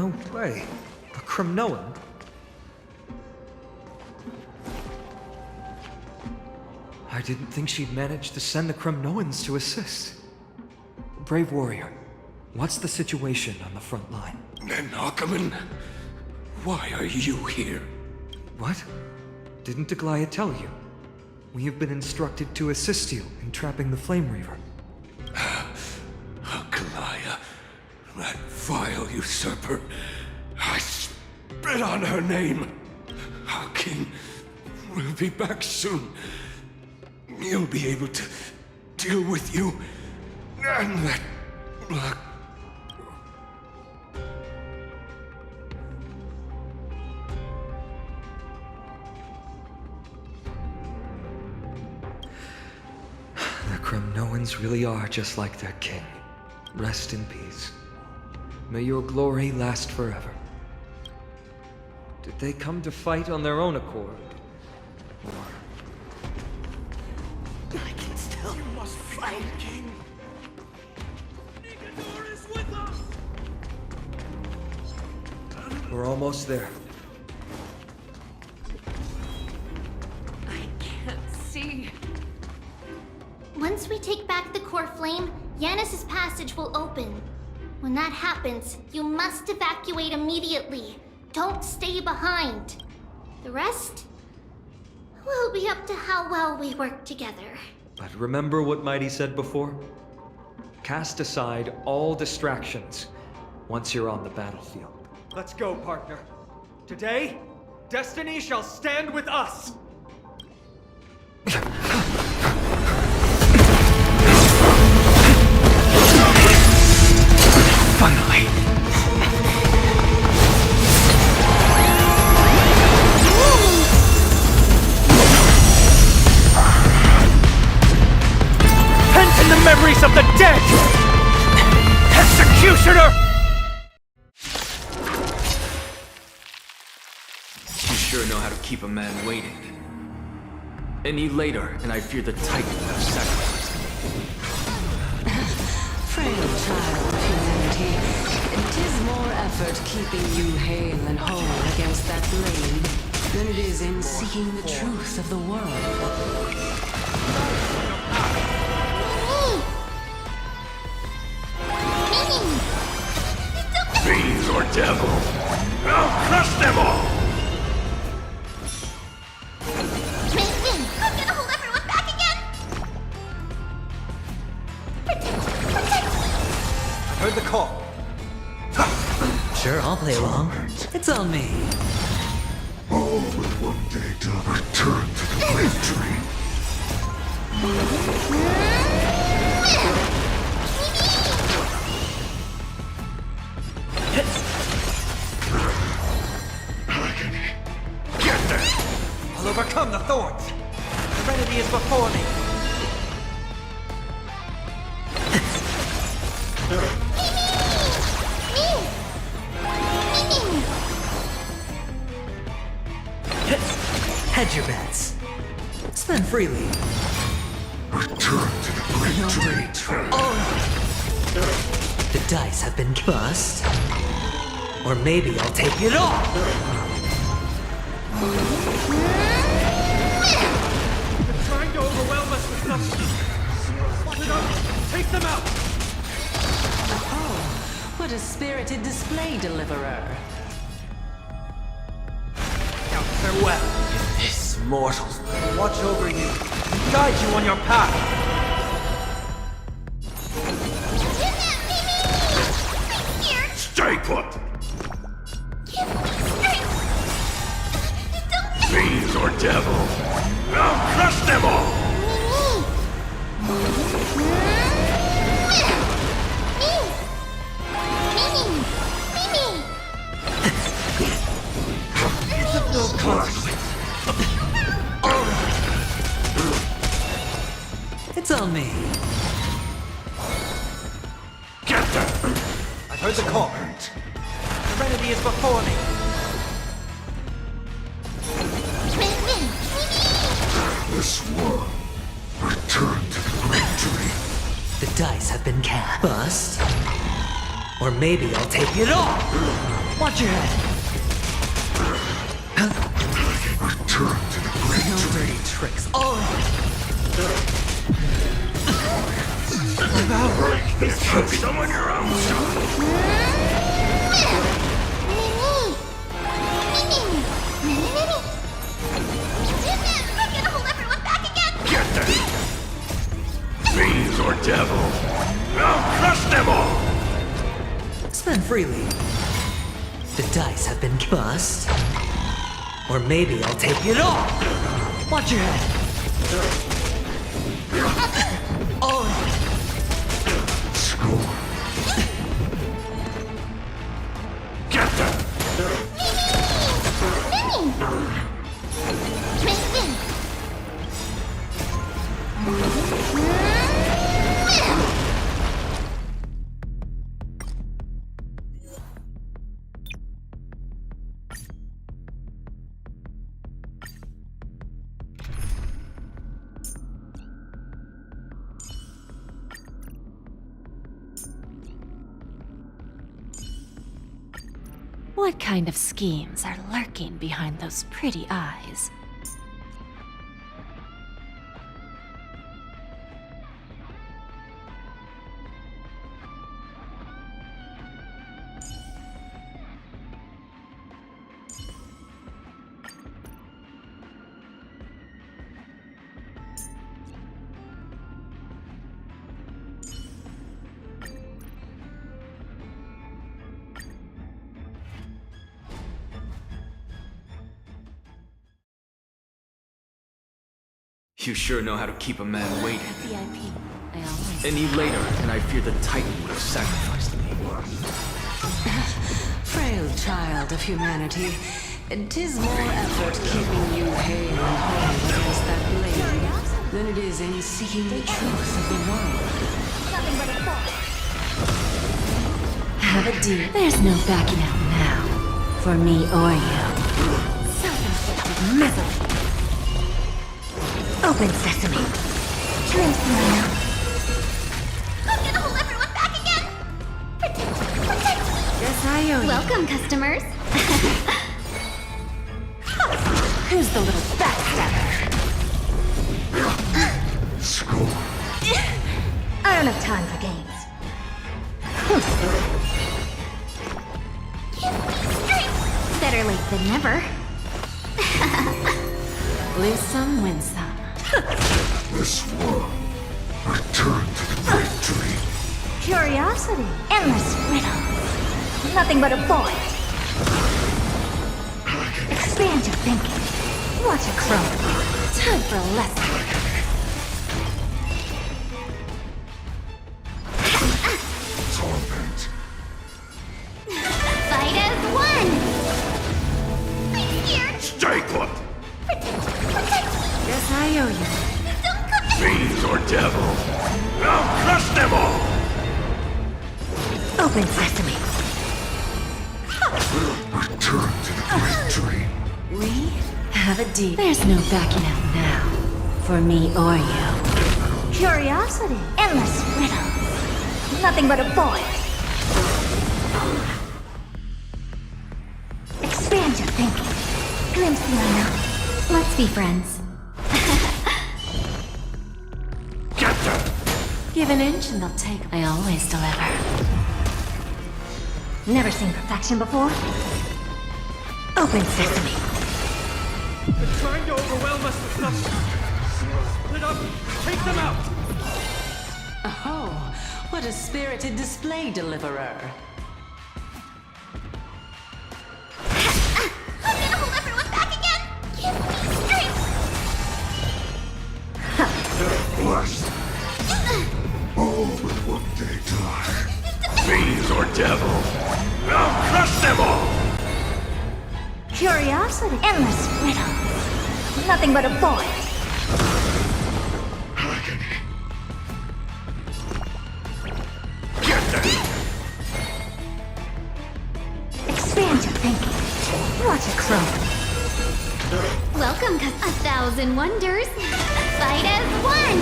No way. A Cremnoan? I didn't think she'd managed to send the Cremnoans to assist. Brave warrior, what's the situation on the front line? Nakaman, why are you here? What? Didn't Aglaya tell you? We have been instructed to assist you in trapping the Flame Reaver. Aglaya, that vile usurper. I spit on her name. Our king will be back soon. He'll be able to deal with you and that black. The Cremnoans really are just like their king. Rest in peace. May your glory last forever. Did they come to fight on their own accord? Or... I can still. You must fight, King. Nicanor is with us. We're almost there. I can't see. Once we take back the core flame, Yanis's passage will open. When that happens, you must evacuate immediately. Don't stay behind. The rest will be up to how well we work together. But remember what Mighty said before? Cast aside all distractions once you're on the battlefield. Let's go, partner. Today, destiny shall stand with us! Finally! Pent in the memories of the dead! Executioner! You sure know how to keep a man waiting. Any later, and I fear the Titan would have sacrificed me. Frail child of humanity, it is more effort keeping you hale and whole against that blade than it is in seeking the truth of the world. Fiends or devil, I'll crush them all! I'm gonna hold everyone back again! Protect! I heard the call. Sure, I'll play along. It's on me. All will one day to return to the great tree. Get them! I'll overcome the thorns. Serenity is before me. Hedge your bets. Spend freely. Return to the great tree. The dice have been bust. Or maybe I'll take it all. They're trying to overwhelm us with something. Split up. Take them out. Oh, what a spirited display, deliverer. Now farewell. This mortal. Watch over you. And guide you on your path. Stay put! Fiends or devil, I'll crush them all! It's of no consequence. It's on me. Get them! I heard the call. Serenity is before me. This one, return to the great tree. The dice have been cast. Bust. Or maybe I'll take it all. Watch your head. Return to the great No dirty tricks. Oh! Someone your own son. Get a hold everyone back again! Get them! Fiends or devils! I'll crush them all! Spend freely. The dice have been bust. Or maybe I'll take it all. Watch your head. Oh! Score. Get them! What kind of schemes are lurking behind those pretty eyes? You sure know how to keep a man waiting. VIP. I always. Any later, and I fear the Titan would have sacrificed me. Frail child of humanity, 'tis more effort keeping you hale and whole against that blade than it is in seeking the truth of the world. Have a deal. There's no backing out now. For me or you. Self-inflicted misery. Open sesame. Dreams now. I'm gonna hold everyone back again! Protect! Guess I owe you. Welcome, customers. Who's the little backstabber? Score. I don't have time for games. Better late than never. Lose some, win some. This world. Return to the great dream. Curiosity, endless riddles. Nothing but a void. Expand your thinking. Watch it grow. Time for a lesson. Torment. Fight as one! I'm scared! Stay put! Guess I owe you. Don't come Fiends or devils! I'll crush them all! Open sesame. Return to the great dream. We have a deal. There's no backing out now. For me or you. Curiosity, endless riddles. Nothing but a void. Expand your thinking. Glimpse the unknown. Let's be friends. Get them! Give an inch and they'll take. I always deliver. Never seen perfection before? Open sesame. They're trying to overwhelm us with something. Split up, take them out! Oh, what a spirited display, deliverer. I'm gonna hold everyone back again! Give me strength! Blessed. All will one day die. Fiends or devils. I'll crush them all! Curiosity, endless riddles. Nothing but a void. Agony. Get them! Expand your thinking. Watch it grow. Welcome, 1,000 wonders! Fight as one!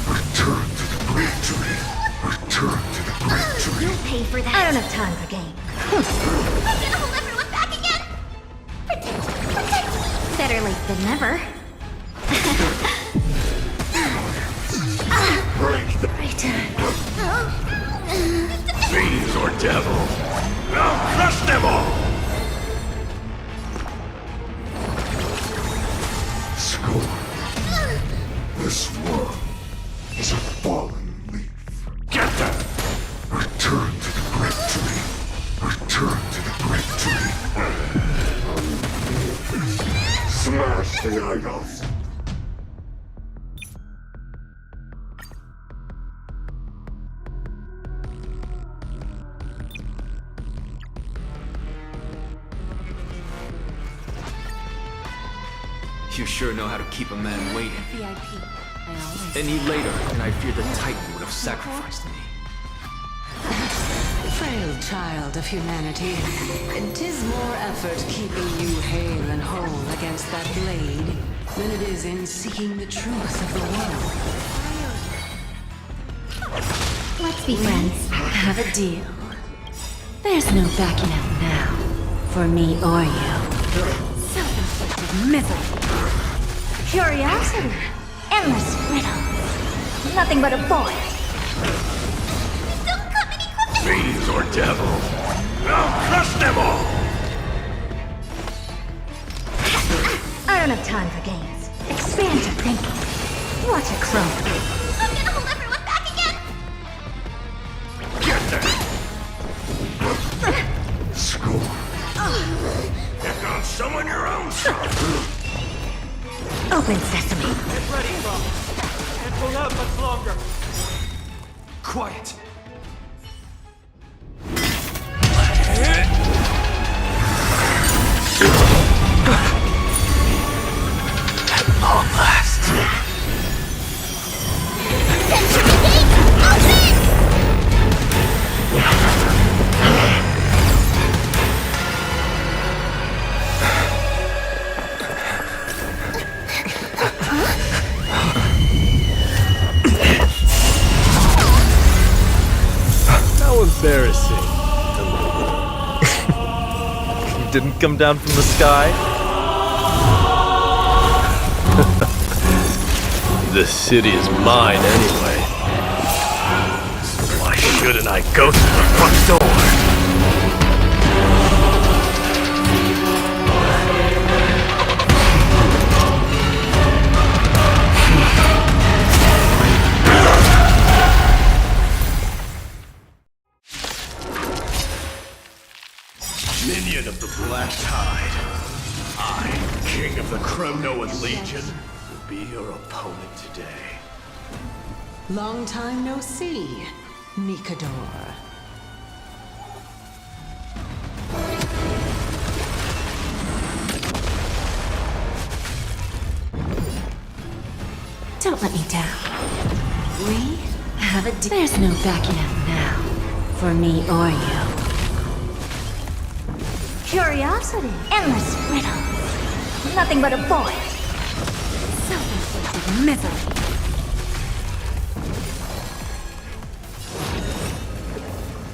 Return to the great dream. Return to the great You'll pay for that. I don't have time for games. I'm gonna hold everyone back again! Protect! Better late than never. Fiends or devil, I'll crush them all! Scorn. This world is a fallen leaf. Get them! Return to the great tree. Return to the great tree. Smash the idols. You sure know how to keep a man waiting. VIP. I always. Any later, and I fear the Titan would have sacrificed me. Frail child of humanity, 'tis more effort keeping you hale and whole against that blade than it is in seeking the truth of the world. Let's be friends. Have a deal. There's no backing out now. For me or you. Self-inflicted misery. Curiosity. Endless riddles. Nothing but a void. Don't come any closer! Fiends or devil, I'll crush them all! I don't have time for games. Expand your thinking. Watch it crumble. I'm gonna hold everyone back again! Get them! Scorn. Pick on someone your own son! Open sesame. Get ready, Rob. Can't hold out much longer. Quiet. At long last. How embarrassing. You didn't come down from the sky? This city is mine anyway. So why shouldn't I go through the front door? Minion of the Black Tide, I, King of the Kremnoan Legion, will be your opponent today. Long time no see, Mikador. Don't let me down. We have a deal. There's no backing out now. For me or you. Curiosity. Endless riddles. Nothing but a void. Self-inflicted misery.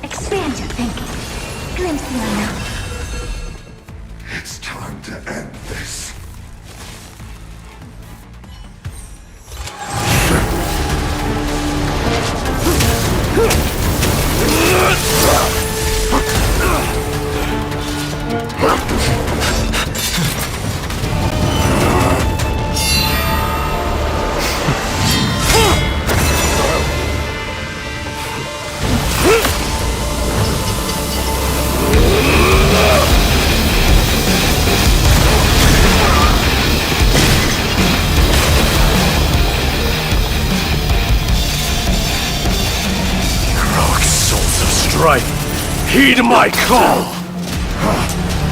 Expand your thinking. Glimpse the unknown. It's time to end this. Strife, heed my call!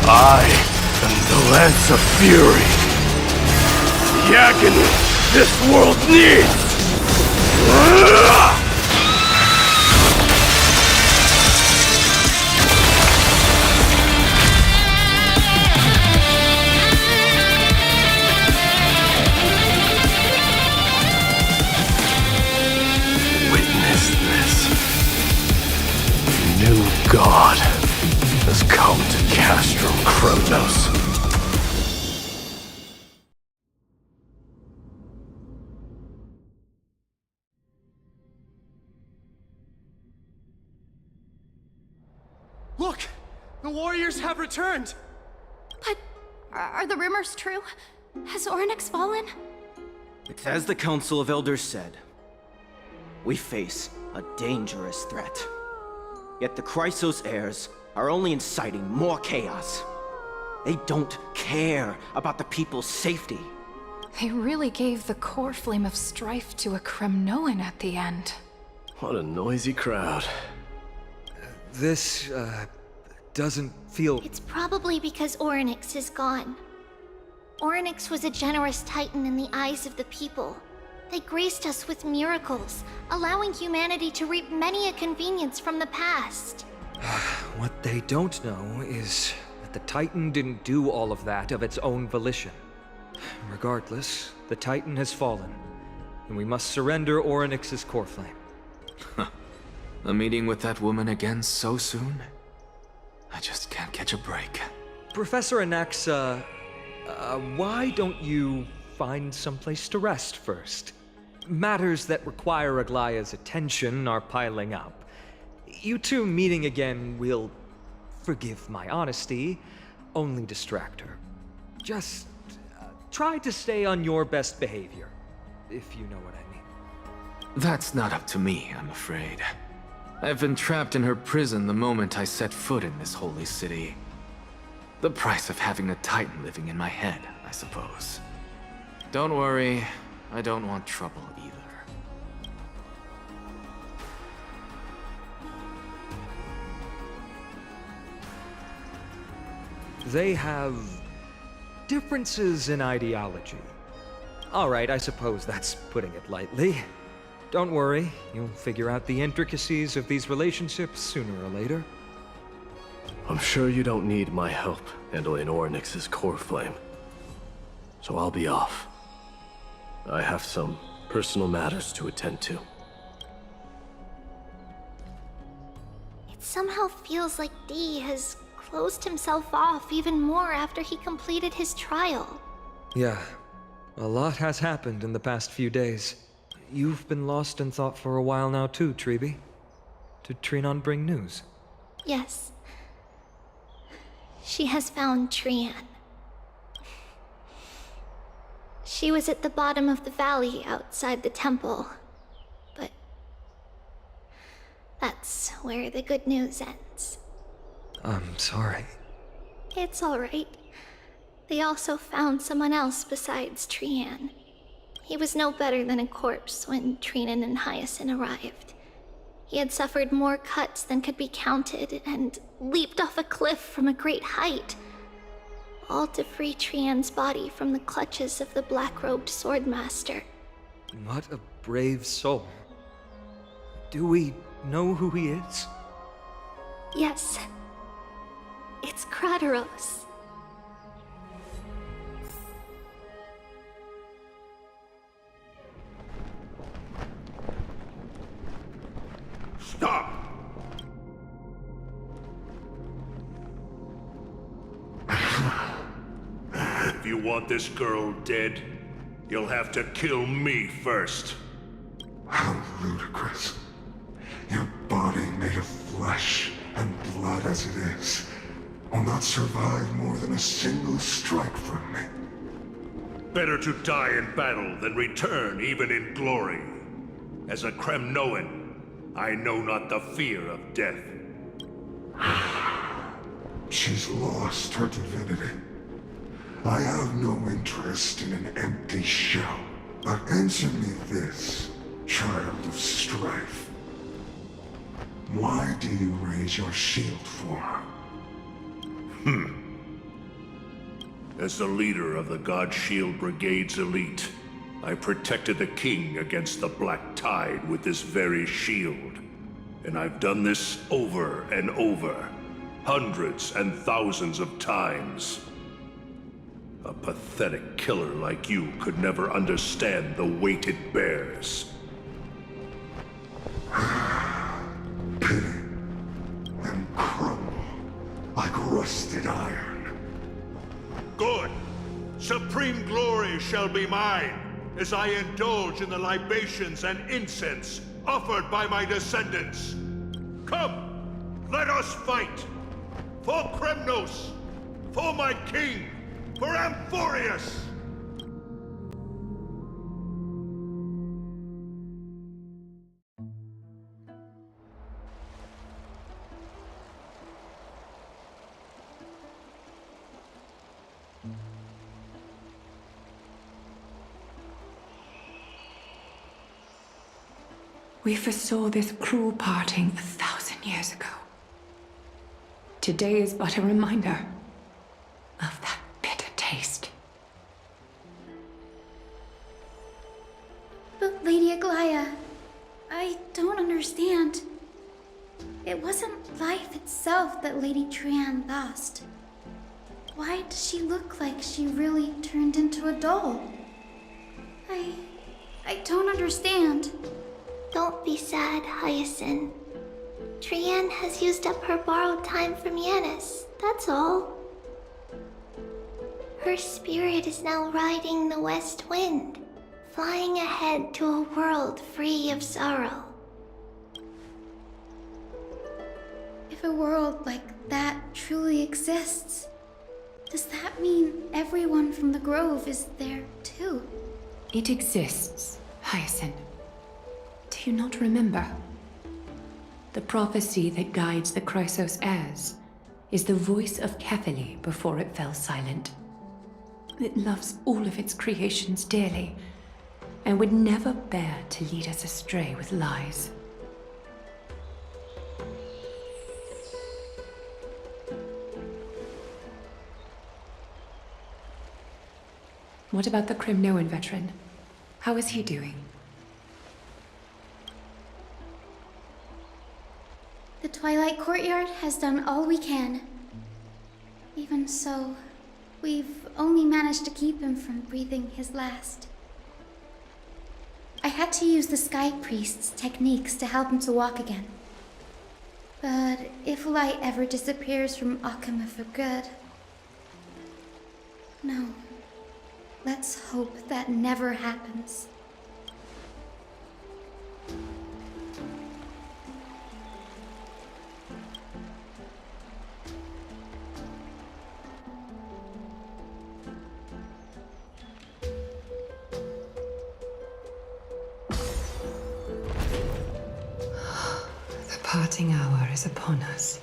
I am the Lance of Fury. The agony this world needs! Witness this. to Castro Kronos. Look! The warriors have returned! But are the rumors true? Has Ornyx fallen? It's as the Council of Elders said. We face a dangerous threat. Yet the Chrysos heirs are only inciting more chaos. They don't care about the people's safety. They really gave the core flame of strife to a Kremnoan at the end. What a noisy crowd. This, doesn't feel... It's probably because Ornyx is gone. Ornyx was a generous titan in the eyes of the people. They graced us with miracles, allowing humanity to reap many a convenience from the past. What they don't know is that the Titan didn't do all of that of its own volition. Regardless, the Titan has fallen, and we must surrender Ornyx's core flame. A meeting with that woman again so soon? I just can't catch a break. Professor Anaxa, why don't you find someplace to rest first? Matters that require Aglaya's attention are piling up. You two meeting again will, forgive my honesty, only distract her. Just try to stay on your best behavior, if you know what I mean. That's not up to me, I'm afraid. I've been trapped in her prison the moment I set foot in this holy city. The price of having a Titan living in my head, I suppose. Don't worry, I don't want trouble either. They have differences in ideology. All right, I suppose that's putting it lightly. Don't worry, you'll figure out the intricacies of these relationships sooner or later. I'm sure you don't need my help handling Ornyx's core flame. So I'll be off. I have some personal matters to attend to. It somehow feels like D has closed himself off even more after he completed his trial. Yeah, a lot has happened in the past few days. You've been lost in thought for a while now too, Treeby. Did Trinon bring news? Yes. She has found Trian. She was at the bottom of the valley outside the temple, but that's where the good news ends. I'm sorry. It's alright. They also found someone else besides Trian. He was no better than a corpse when Trinan and Hyacinth arrived. He had suffered more cuts than could be counted and leaped off a cliff from a great height, all to free Trian's body from the clutches of the black-robed swordmaster. What a brave soul. Do we know who he is? Yes. It's Krateros. Stop! If you want this girl dead, you'll have to kill me first. How ludicrous. Your body made of flesh and blood as it is will not survive more than a single strike from me. Better to die in battle than return even in glory. As a Kremnoan, I know not the fear of death. She's lost her divinity. I have no interest in an empty shell. But answer me this, child of strife. Why do you raise your shield for her? As the leader of the God Shield Brigade's elite, I protected the king against the Black Tide with this very shield. And I've done this over and over, hundreds and thousands of times. A pathetic killer like you could never understand the weight it bears. Pity. And crumble like rust rusted iron. Good. Supreme glory shall be mine, as I indulge in the libations and incense offered by my descendants. Come, let us fight! For Kremnos! For my king! For Amphorius! We foresaw this cruel parting 1,000 years ago. Today is but a reminder of that bitter taste. But Lady Aglaya, I don't understand. It wasn't life itself that Lady Trian lost. Why does she look like she really turned into a doll? I don't understand. Don't be sad, Hyacinth. Trian has used up her borrowed time from Yanis, that's all. Her spirit is now riding the west wind, flying ahead to a world free of sorrow. If a world like that truly exists, does that mean everyone from the Grove is there too? It exists, Hyacinth. Do you not remember? The prophecy that guides the Chrysos heirs is the voice of Kefili before it fell silent. It loves all of its creations dearly, and would never bear to lead us astray with lies. What about the Kremnoan veteran? How is he doing? The Twilight Courtyard has done all we can. Even so, we've only managed to keep him from breathing his last. I had to use the Sky Priest's techniques to help him to walk again. But if light ever disappears from Akama for good... No. Let's hope that never happens. The parting hour is upon us.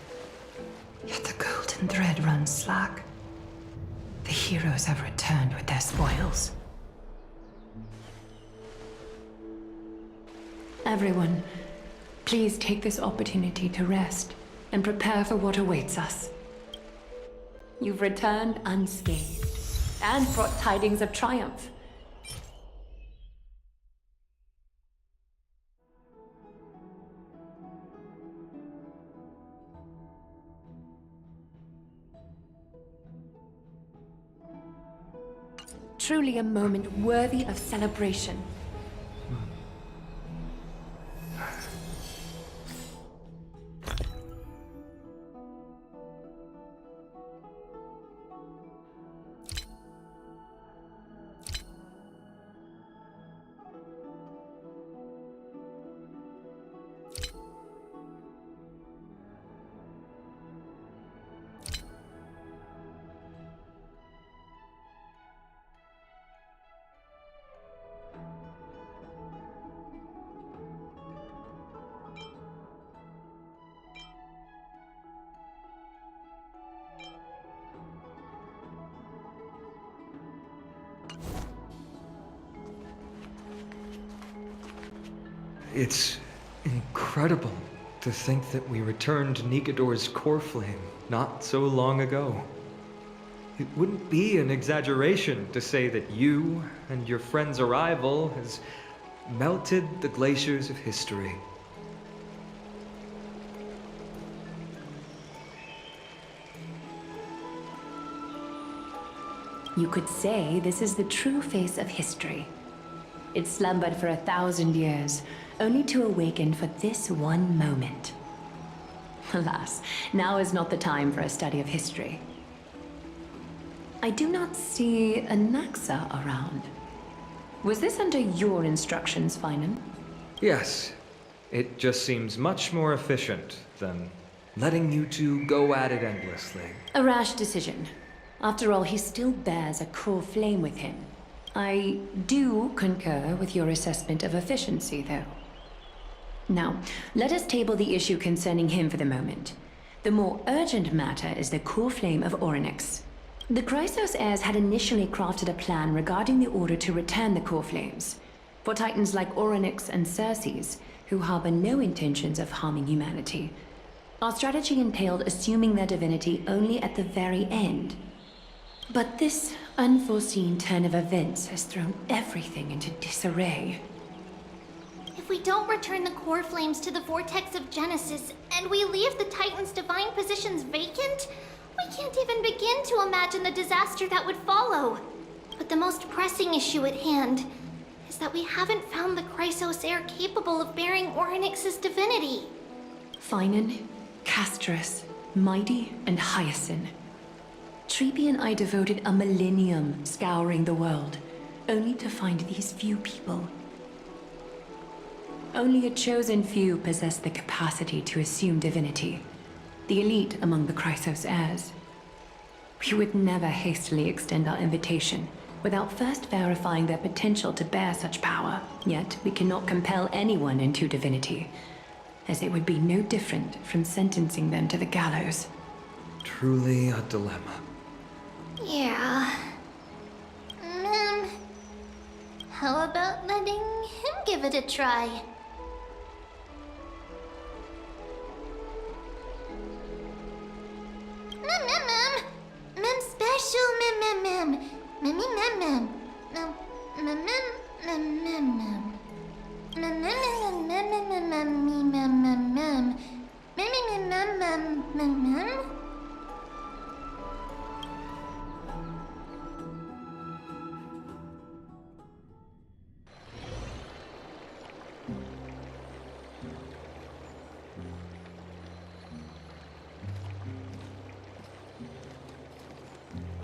Yet the golden thread runs slack. The heroes have returned with their spoils. Everyone, please take this opportunity to rest and prepare for what awaits us. You've returned unscathed and brought tidings of triumph. Truly a moment worthy of celebration. It's incredible to think that we returned Nikador's core flame not so long ago. It wouldn't be an exaggeration to say that you and your friend's arrival has melted the glaciers of history. You could say this is the true face of history. It slumbered for 1,000 years, only to awaken for this one moment. Alas, now is not the time for a study of history. I do not see a Naxa around. Was this under your instructions, Finan? Yes. It just seems much more efficient than letting you two go at it endlessly. A rash decision. After all, he still bears a core flame with him. I do concur with your assessment of efficiency, though. Now, let us table the issue concerning him for the moment. The more urgent matter is the core flame of Orynyx. The Chrysos heirs had initially crafted a plan regarding the order to return the core flames. For titans like Orynyx and Circes, who harbor no intentions of harming humanity, our strategy entailed assuming their divinity only at the very end. But this unforeseen turn of events has thrown everything into disarray. If we don't return the core flames to the vortex of Genesis, and we leave the Titan's divine positions vacant, we can't even begin to imagine the disaster that would follow. But the most pressing issue at hand is that we haven't found the Chrysos heir capable of bearing Orynyx's divinity. Finan, Castris, Mighty, and Hyacinth. Treepy and I devoted a millennium scouring the world, only to find these few people. Only a chosen few possess the capacity to assume divinity, the elite among the Chrysos heirs. We would never hastily extend our invitation without first verifying their potential to bear such power. Yet we cannot compel anyone into divinity, as it would be no different from sentencing them to the gallows. Truly a dilemma. Yeah. How about letting him give it a try? Mem special, mem. Mem.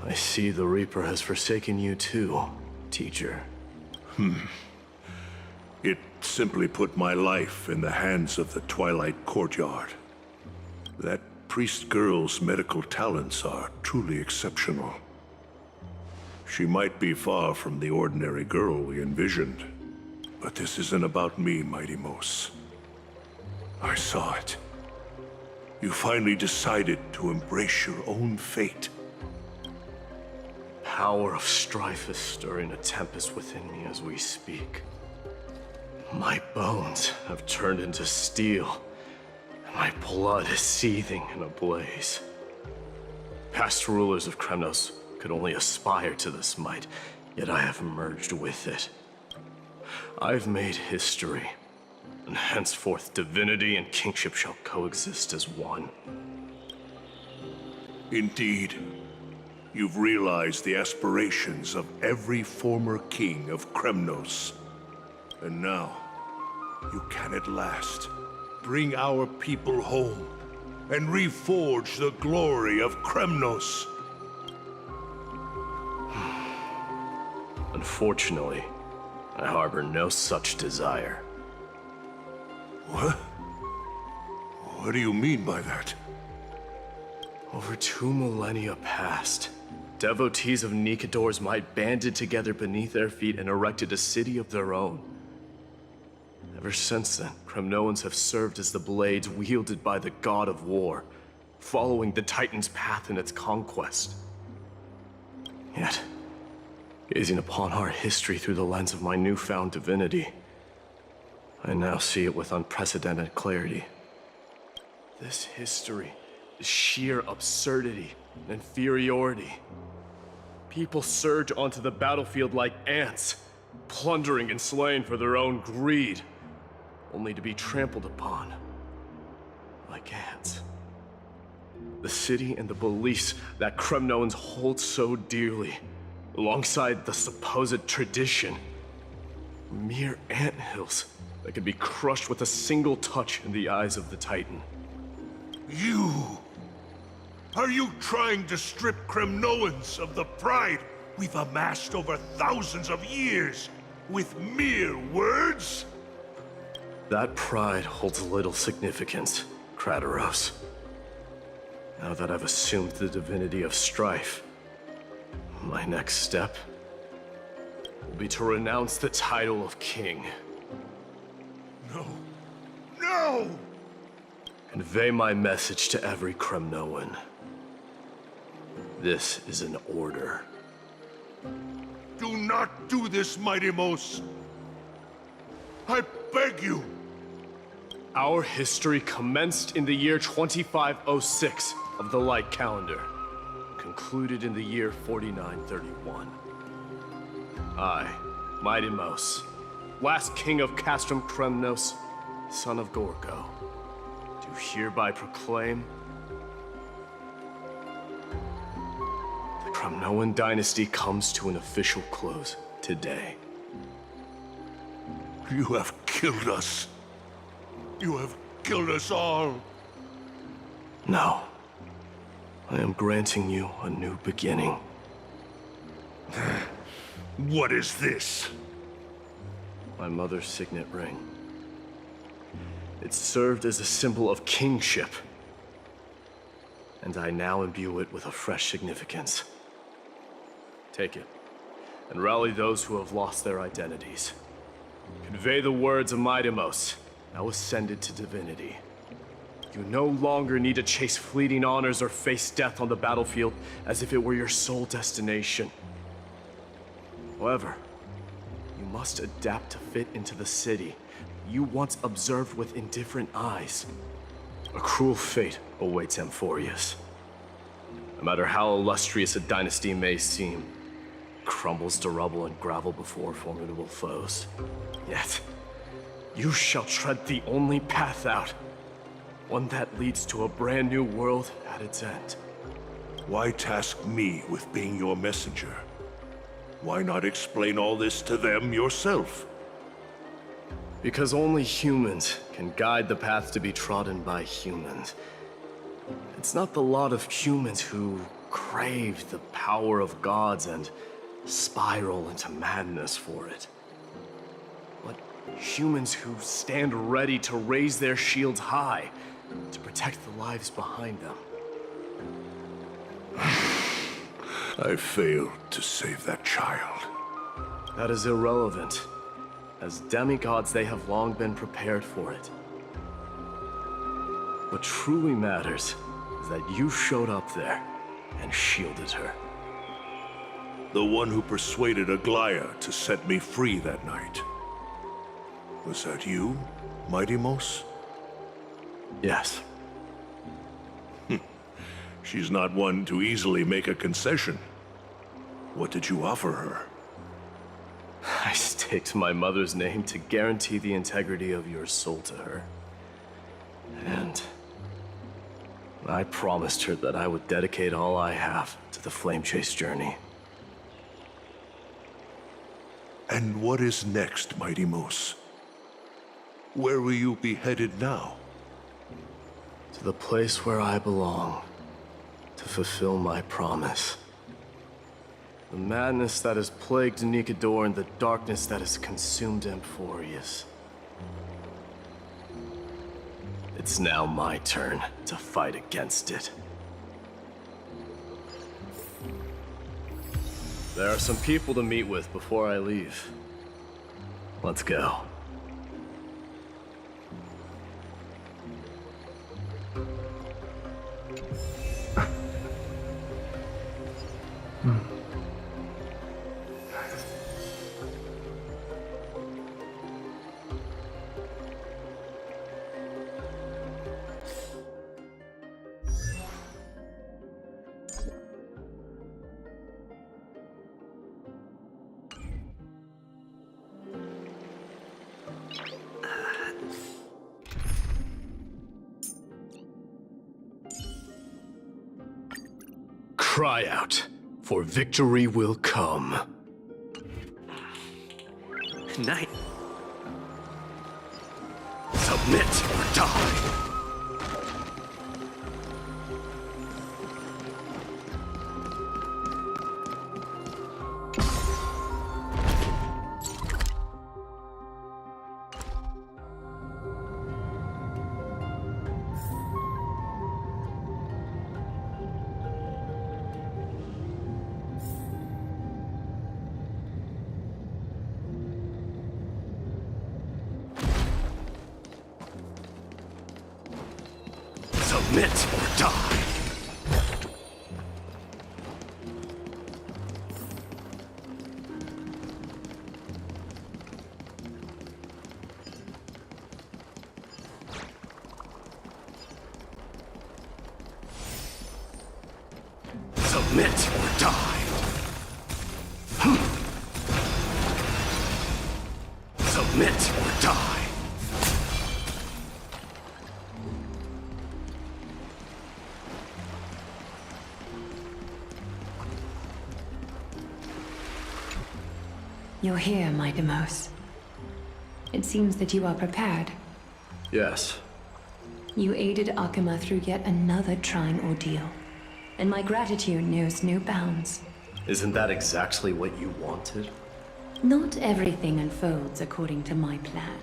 I see the Reaper has forsaken you too, teacher. It simply put my life in the hands of the Twilight Courtyard. That priest girl's medical talents are truly exceptional. She might be far from the ordinary girl we envisioned, but this isn't about me, Mighty Mos. I saw it. You finally decided to embrace your own fate. Power of strife is stirring a tempest within me as we speak. My bones have turned into steel, and my blood is seething in a blaze. Past rulers of Kremnos could only aspire to this might, yet I have merged with it. I've made history, and henceforth divinity and kingship shall coexist as one. Indeed. You've realized the aspirations of every former king of Kremnos. And now, you can at last bring our people home and reforge the glory of Kremnos. Unfortunately, I harbor no such desire. What? What do you mean by that? Over 2 millennia past, devotees of Nikador's might banded together beneath their feet and erected a city of their own. Ever since then, Kremnoans have served as the blades wielded by the god of war, following the Titan's path in its conquest. Yet, gazing upon our history through the lens of my newfound divinity, I now see it with unprecedented clarity. This history is sheer absurdity and inferiority. People surge onto the battlefield like ants, plundering and slaying for their own greed, only to be trampled upon like ants. The city and the beliefs that Kremnoans hold so dearly, alongside the supposed tradition, are mere anthills that can be crushed with a single touch in the eyes of the Titan. You! Are you trying to strip Kremnoans of the pride we've amassed over thousands of years with mere words? That pride holds little significance, Krateros. Now that I've assumed the divinity of strife, my next step will be to renounce the title of king. No. No! Convey my message to every Kremnoan. This is an order. Do not do this, Mighty Mos. I beg you. Our history commenced in the year 2506 of the Light Calendar, concluded in the year 4931. I, Mighty Mos, last king of Castrum Kremnos, son of Gorgo, do hereby proclaim the Kremnoan dynasty comes to an official close today. You have killed us. You have killed us all. No. I am granting you a new beginning. What is this? My mother's signet ring. It served as a symbol of kingship, and I now imbue it with a fresh significance. Take it, and rally those who have lost their identities. Convey the words of Mighty Mos, now ascended to divinity. You no longer need to chase fleeting honors or face death on the battlefield as if it were your sole destination. However, you must adapt to fit into the city you once observed with indifferent eyes. A cruel fate awaits Amphorius. No matter how illustrious a dynasty may seem, it crumbles to rubble and gravel before formidable foes. Yet, you shall tread the only path out, one that leads to a brand new world at its end. Why task me with being your messenger? Why not explain all this to them yourself? Because only humans can guide the path to be trodden by humans. It's not the lot of humans who crave the power of gods and spiral into madness for it, but humans who stand ready to raise their shields high to protect the lives behind them. I failed to save that child. That is irrelevant. As demigods, they have long been prepared for it. What truly matters is that you showed up there and shielded her. The one who persuaded Aglaya to set me free that night. Was that you, Mighty Mos? Yes. She's not one to easily make a concession. What did you offer her? I staked my mother's name to guarantee the integrity of your soul to her. And I promised her that I would dedicate all I have to the Flame Chase journey. And what is next, Mighty Mos? Where will you be headed now? To the place where I belong, to fulfill my promise. The madness that has plagued Nikador and the darkness that has consumed Amphorius. It's now my turn to fight against it. There are some people to meet with before I leave. Let's go. Cry out, for victory will come. Knight. Submit or die. Submit or die. Submit or die. Submit or die. You're here, my Demos. It seems that you are prepared. Yes. You aided Akuma through yet another trying ordeal, and my gratitude knows no bounds. Isn't that exactly what you wanted? Not everything unfolds according to my plan.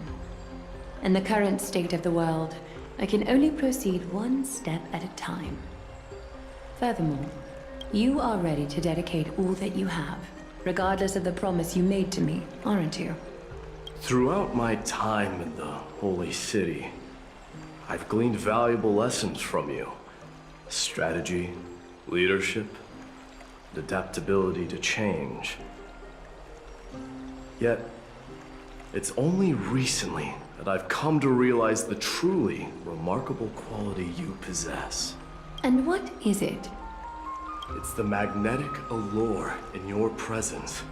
In the current state of the world, I can only proceed one step at a time. Furthermore, you are ready to dedicate all that you have, regardless of the promise you made to me, aren't you? Throughout my time in the Holy City, I've gleaned valuable lessons from you. Strategy, leadership, adaptability to change. Yet, it's only recently that I've come to realize the truly remarkable quality you possess. And what is it? It's the magnetic allure in your presence.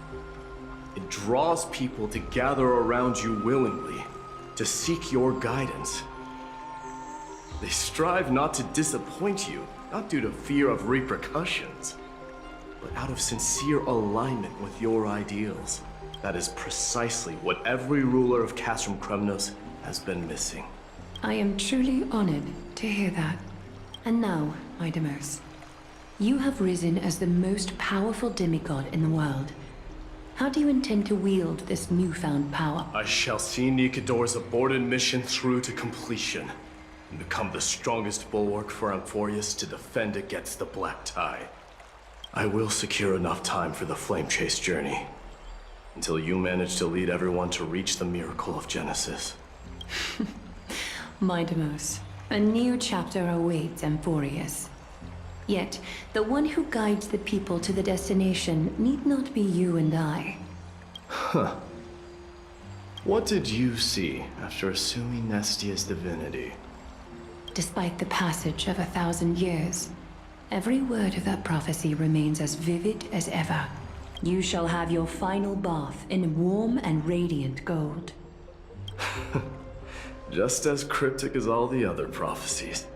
It draws people to gather around you willingly, to seek your guidance. They strive not to disappoint you, not due to fear of repercussions, but out of sincere alignment with your ideals. That is precisely what every ruler of Castrum Kremnos has been missing. I am truly honored to hear that. And now, my Demos, you have risen as the most powerful demigod in the world. How do you intend to wield this newfound power? I shall see Nikador's aborted mission through to completion, and become the strongest bulwark for Amphorius to defend against the Black Tide. I will secure enough time for the Flame Chase journey, until you manage to lead everyone to reach the miracle of Genesis. My Demos, a new chapter awaits Amphorius. Yet, the one who guides the people to the destination need not be you and I. Huh. What did you see after assuming Nestia's divinity? Despite the passage of 1,000 years, every word of that prophecy remains as vivid as ever. You shall have your final bath in warm and radiant gold. Just as cryptic as all the other prophecies.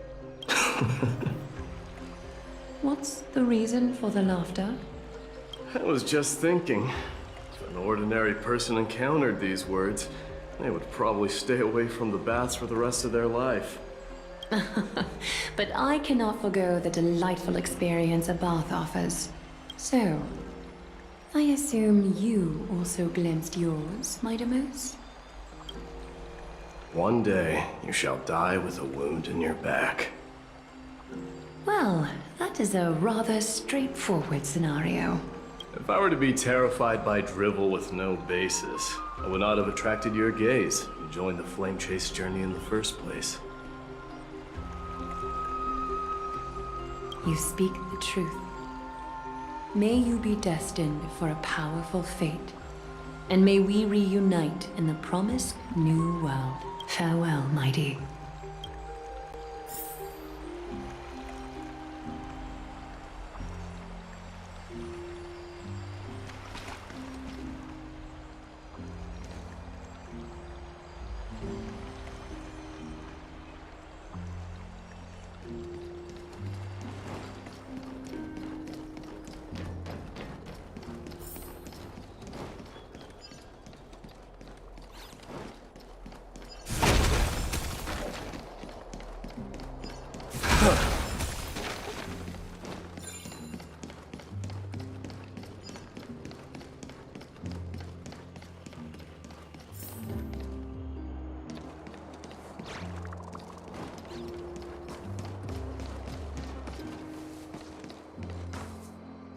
What's the reason for the laughter? I was just thinking, if an ordinary person encountered these words, they would probably stay away from the baths for the rest of their life. But I cannot forgo the delightful experience a bath offers. So, I assume you also glimpsed yours, my Demos? One day, you shall die with a wound in your back. Well, that is a rather straightforward scenario. If I were to be terrified by drivel with no basis, I would not have attracted your gaze and joined the Flame Chase journey in the first place. You speak the truth. May you be destined for a powerful fate, and may we reunite in the promised new world. Farewell, mighty.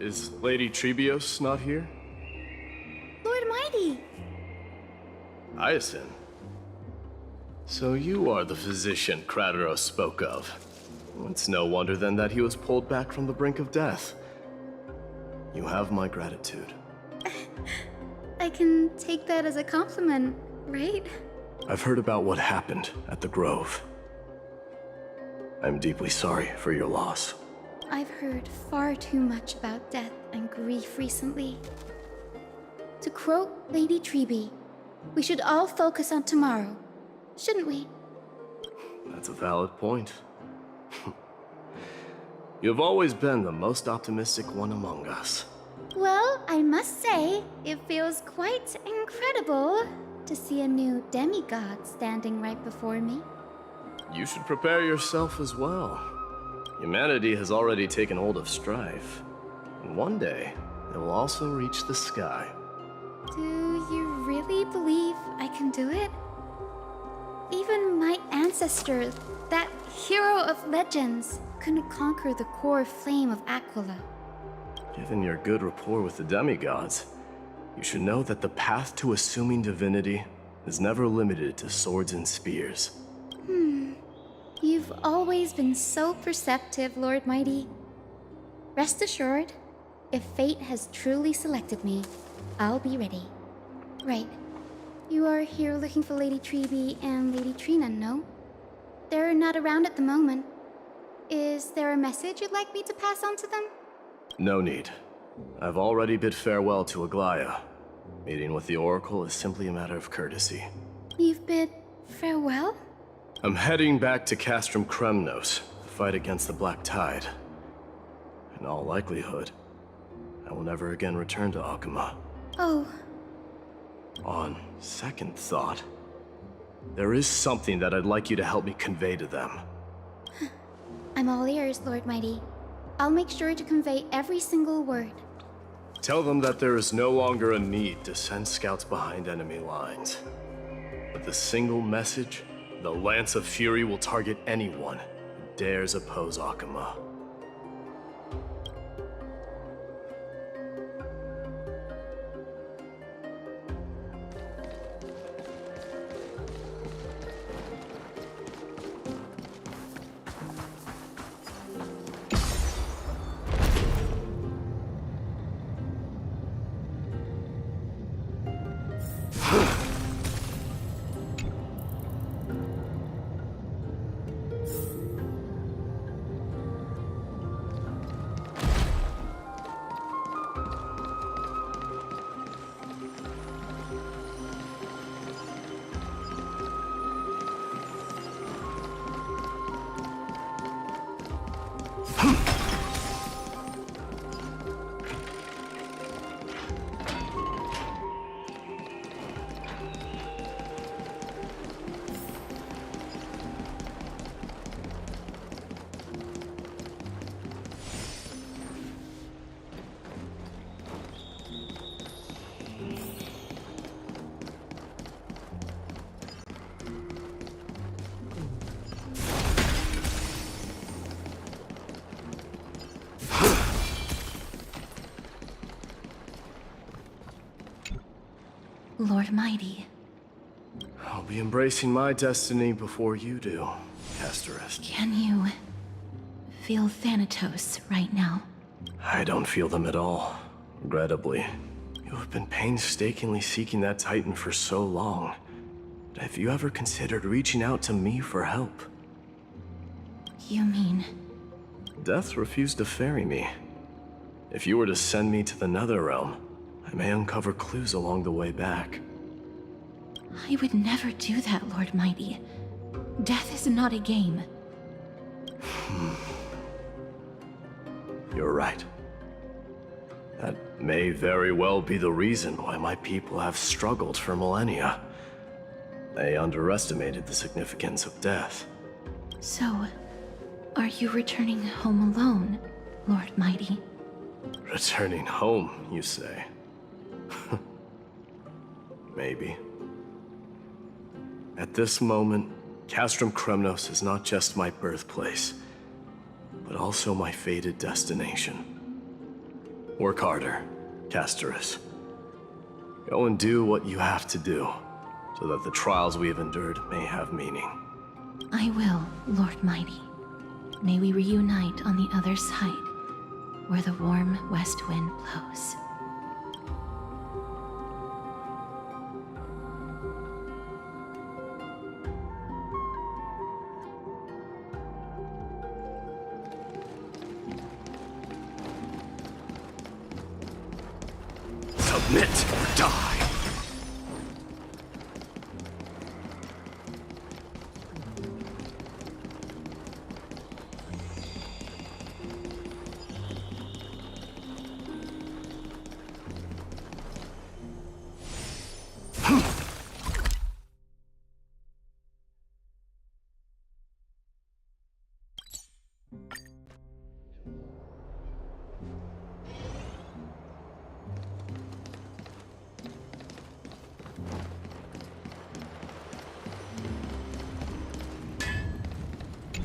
Is Lady Trebios not here? Lord Mighty! Hyacinth. So you are the physician Krateros spoke of. It's no wonder then that he was pulled back from the brink of death. You have my gratitude. I can take that as a compliment, right? I've heard about what happened at the Grove. I'm deeply sorry for your loss. I've heard far too much about death and grief recently. To quote Lady Treby, we should all focus on tomorrow, shouldn't we? That's a valid point. You've always been the most optimistic one among us. Well, I must say, it feels quite incredible to see a new demigod standing right before me. You should prepare yourself as well. Humanity has already taken hold of strife, and one day it will also reach the sky. Do you really believe I can do it? Even my ancestor, that hero of legends, couldn't conquer the core flame of Aquila. Given your good rapport with the demigods, you should know that the path to assuming divinity is never limited to swords and spears. You've always been so perceptive, Lord Mighty. Rest assured, if fate has truly selected me, I'll be ready. Right. You are here looking for Lady Treby and Lady Trina, no? They're not around at the moment. Is there a message you'd like me to pass on to them? No need. I've already bid farewell to Aglaya. Meeting with the Oracle is simply a matter of courtesy. You've bid farewell? I'm heading back to Castrum Kremnos to fight against the Black Tide. In all likelihood, I will never again return to Akuma. Oh. On second thought, there is something that I'd like you to help me convey to them. I'm all ears, Lord Mighty. I'll make sure to convey every single word. Tell them that there is no longer a need to send scouts behind enemy lines. With a single message, the Lance of Fury will target anyone who dares oppose Akuma. Lord Mighty. I'll be embracing my destiny before you do, Castorist. Can you feel Thanatos right now? I don't feel them at all, regrettably. You have been painstakingly seeking that Titan for so long. Have you ever considered reaching out to me for help? You mean... Death refused to ferry me. If you were to send me to the Netherrealm, I may uncover clues along the way back. I would never do that, Lord Mighty. Death is not a game. You're right. That may very well be the reason why my people have struggled for millennia. They underestimated the significance of death. So, are you returning home alone, Lord Mighty? Returning home, you say? Maybe. At this moment, Castrum Kremnos is not just my birthplace, but also my fated destination. Work harder, Castorus. Go and do what you have to do, so that the trials we have endured may have meaning. I will, Lord Mighty. may we reunite on the other side, where the warm west wind blows. Submit or die!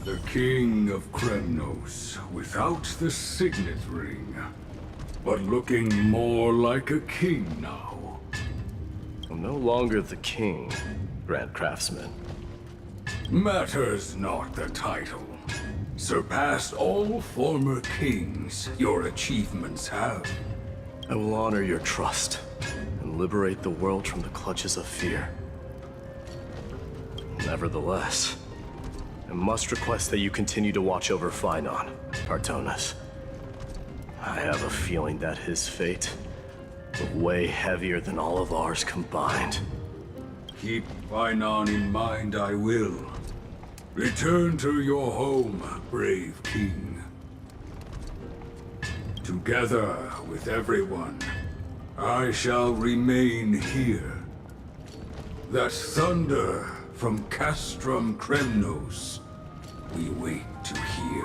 The King of Kremnos, without the signet ring, but looking more like a king now. I'm no longer the king, Grand Craftsman. Matters not the title. Surpassed all former kings your achievements have. I will honor your trust and liberate the world from the clutches of fear. Nevertheless, I must request that you continue to watch over Phainon, Partonas. I have a feeling that his fate will weigh heavier than all of ours combined. Keep Phainon in mind, I will. Return to your home, brave king. Together with everyone, I shall remain here. That thunder from Castrum Kremnos we wait to hear.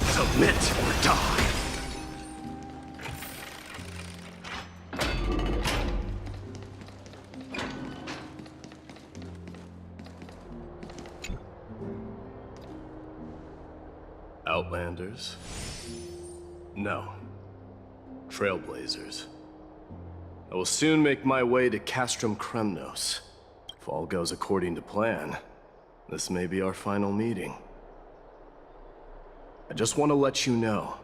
Submit or die! Outlanders? No. Trailblazers. I will soon make my way to Castrum Kremnos. If all goes according to plan, this may be our final meeting. I just want to let you know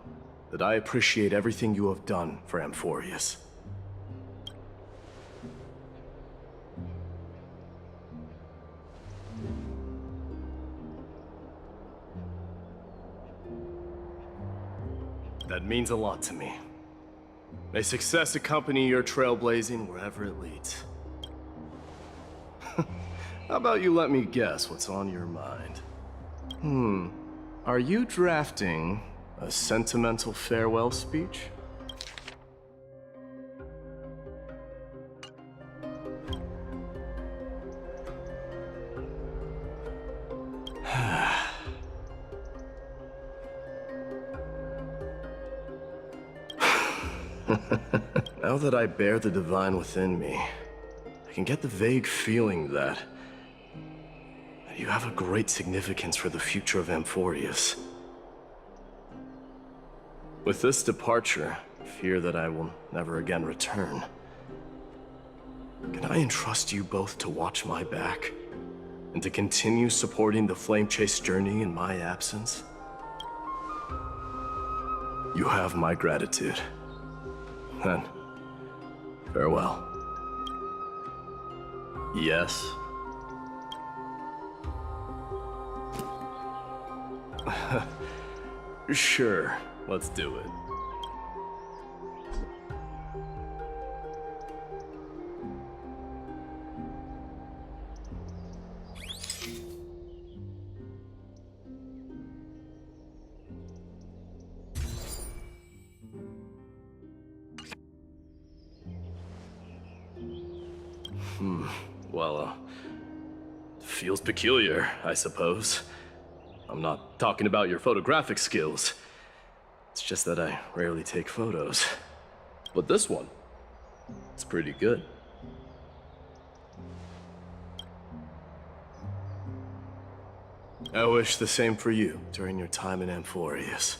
that I appreciate everything you have done for Amphorius. That means a lot to me. May success accompany your trailblazing wherever it leads. How about you let me guess what's on your mind? Are you drafting a sentimental farewell speech? Now that I bear the divine within me, I can get the vague feeling that you have a great significance for the future of Amphorius. With this departure, I fear that I will never again return. Can I entrust you both to watch my back and to continue supporting the Flame Chase journey in my absence? You have my gratitude. Then, farewell. Yes? Sure, let's do it. Well, feels peculiar, I suppose. I'm not talking about your photographic skills. It's just that I rarely take photos. But this one, it's pretty good. I wish the same for you during your time in Amphorius.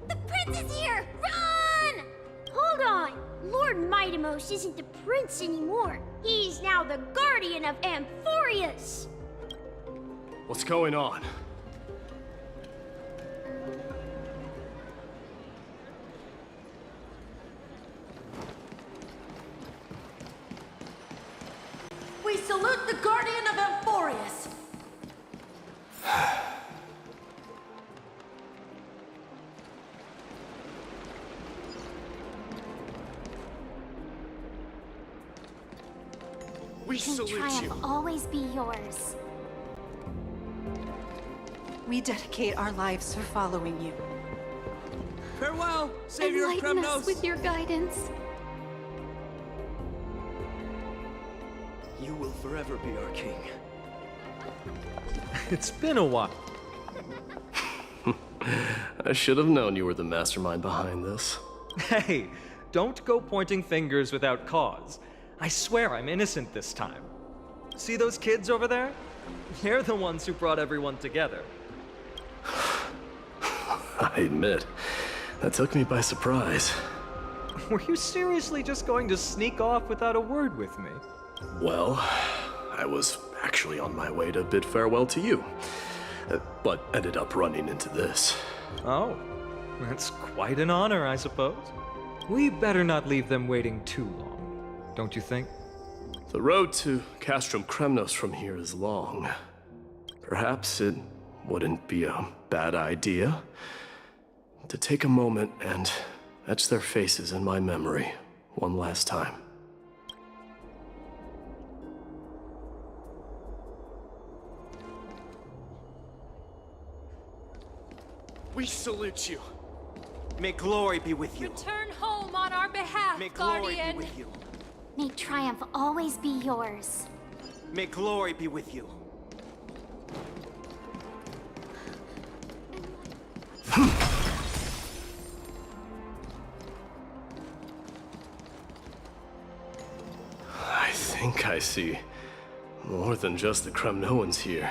The prince is here! Run! Hold on! Lord Mightimos isn't the prince anymore. He's now the guardian of Amphorius! What's going on? We salute the guardian of Amphorius! We May salute triumph you. always be yours. We dedicate our lives for following you. Farewell, Savior of Enlighten us Kremnos! with your guidance. You will forever be our king. It's been a while. I should have known you were the mastermind behind this. Hey, don't go pointing fingers without cause. I swear I'm innocent this time. See those kids over there? They're the ones who brought everyone together. I admit, that took me by surprise. Were you seriously just going to sneak off without a word with me? Well, I was actually on my way to bid farewell to you, but ended up running into this. Oh, that's quite an honor, I suppose. We better not leave them waiting too long, don't you think? The road to Castrum Kremnos from here is long. Perhaps it wouldn't be a bad idea to take a moment and etch their faces in my memory one last time. We salute you. May glory be with you. Return home on our behalf, May glory Guardian. be with you. May triumph always be yours. May glory be with you. I think I see more than just the Kremnoans here.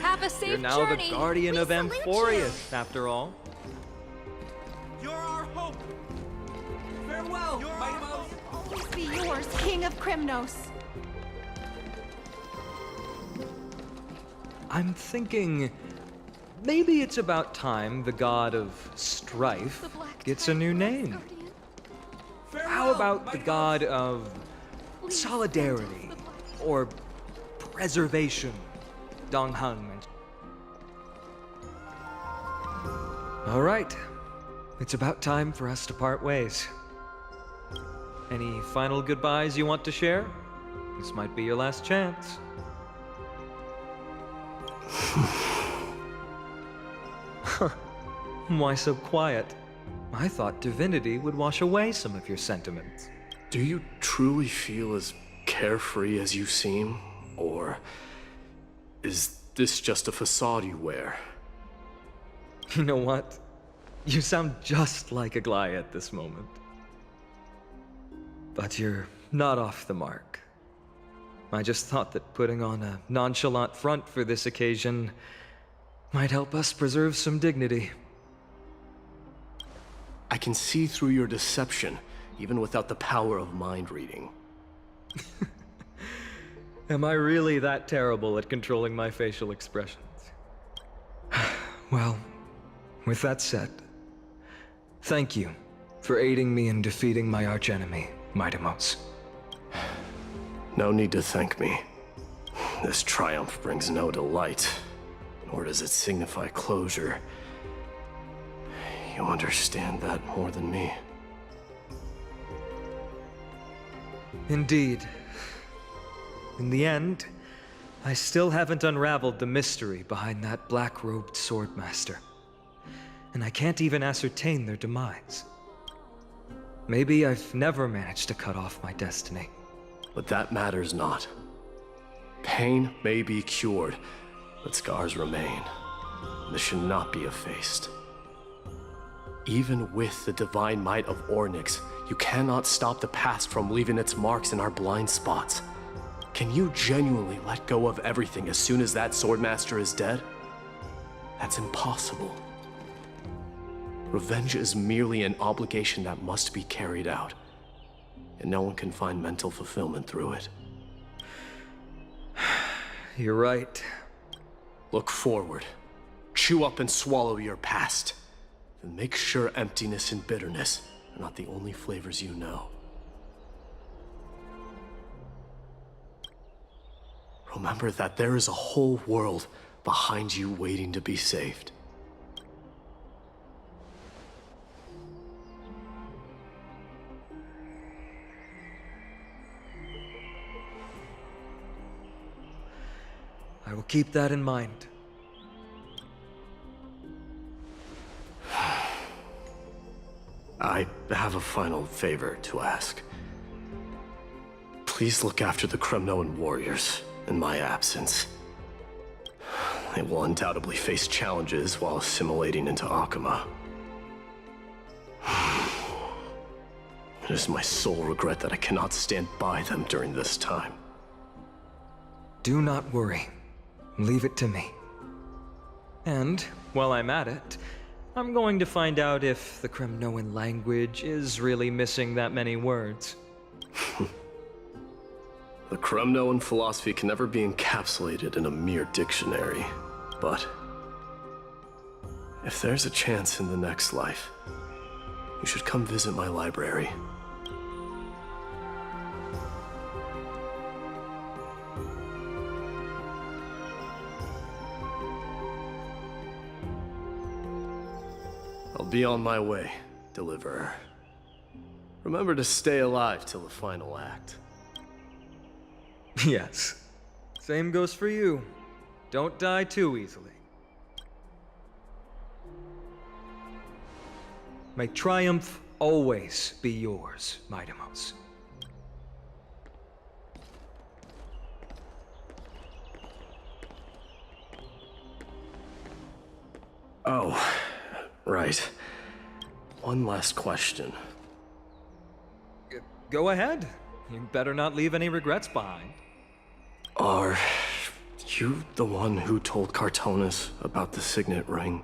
Have a safe You're now journey. the guardian of salute Amphorius, after all. You're our hope! Farewell, Mightimos! Always be yours, King of Kremnos. I'm thinking maybe it's about time the god of strife The Black gets a new name. Guardian. How about the god of solidarity or preservation? Dong Hung mentioned. All right, it's about time for us to part ways. Any final goodbyes you want to share? This might be your last chance. Why so quiet? I thought divinity would wash away some of your sentiments. Do you truly feel as carefree as you seem? Or is this just a facade you wear? You know what? You sound just like a Glai at this moment. But you're not off the mark. I just thought that putting on a nonchalant front for this occasion might help us preserve some dignity. I can see through your deception, even without the power of mind reading. Am I really that terrible at controlling my facial expressions? Well, with that said, thank you for aiding me in defeating my archenemy, Mightimos. No need to thank me. This triumph brings no delight, nor does it signify closure. You understand that more than me. Indeed. In the end, I still haven't unraveled the mystery behind that black-robed swordmaster. And I can't even ascertain their demise. Maybe I've never managed to cut off my destiny. But that matters not. Pain may be cured, but scars remain. This should not be effaced. Even with the divine might of Ornyx, you cannot stop the past from leaving its marks in our blind spots. Can you genuinely let go of everything as soon as that Swordmaster is dead? That's impossible. Revenge is merely an obligation that must be carried out, and no one can find mental fulfillment through it. You're right. Look forward. Chew up and swallow your past. Then make sure emptiness and bitterness are not the only flavors you know. Remember that there is a whole world behind you waiting to be saved. I will keep that in mind. I have a final favor to ask. Please look after the Kremnoan warriors in my absence. They will undoubtedly face challenges while assimilating into Akama. It is my sole regret that I cannot stand by them during this time. Do not worry. Leave it to me. And, while I'm at it, I'm going to find out if the Kremnoan language is really missing that many words. The Kremnoan philosophy can never be encapsulated in a mere dictionary, but if there's a chance in the next life, you should come visit my library. I'll be on my way, Deliverer. Remember to stay alive till the final act. Yes. Same goes for you. Don't die too easily. May triumph always be yours, Midamos. Oh, right. One last question. Go ahead. You better not leave any regrets behind. Are you the one who told Cartonis about the signet ring?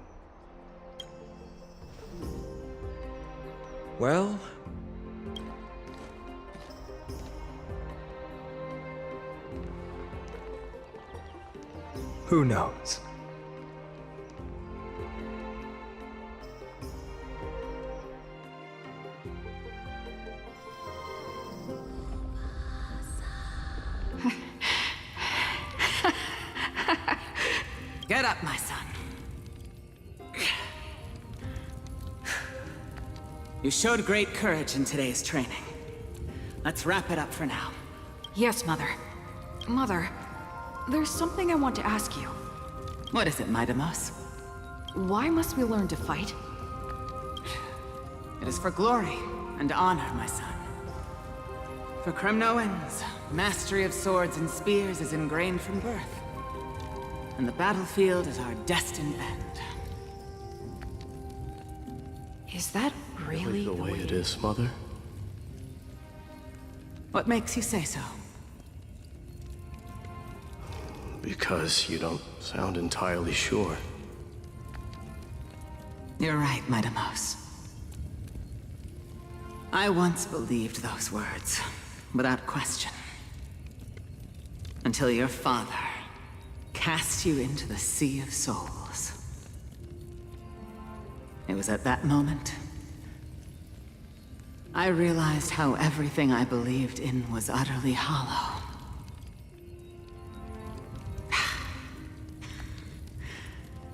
Well... who knows? Get up, my son. You showed great courage in today's training. Let's wrap it up for now. Yes, Mother. Mother, there's something I want to ask you. What is it, Midamos? Why must we learn to fight? It is for glory and honor, my son. For Kremnoans, mastery of swords and spears is ingrained from birth. And the battlefield is our destined end. Is that really the way it is, Mother? What makes you say so? Because you don't sound entirely sure. You're right, Midamos. I once believed those words, without question. Until your father cast you into the Sea of Souls. It was at that moment I realized how everything I believed in was utterly hollow.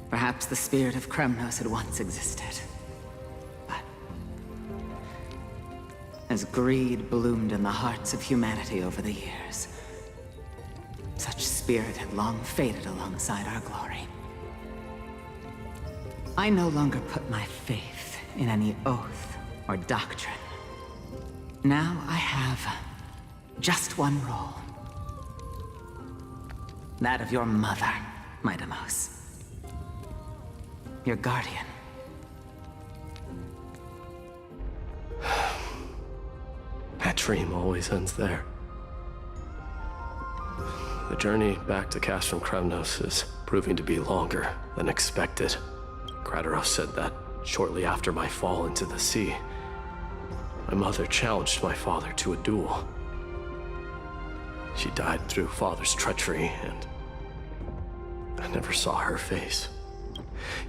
Perhaps the spirit of Kremnos had once existed. But as greed bloomed in the hearts of humanity over the years, such spirit had long faded alongside our glory. I no longer put my faith in any oath or doctrine. Now I have just one role. That of your mother, Midamos. Your guardian. That dream always ends there. The journey back to Castrum Kremnos is proving to be longer than expected. Krateros said that shortly after my fall into the sea, my mother challenged my father to a duel. She died through father's treachery, and I never saw her face.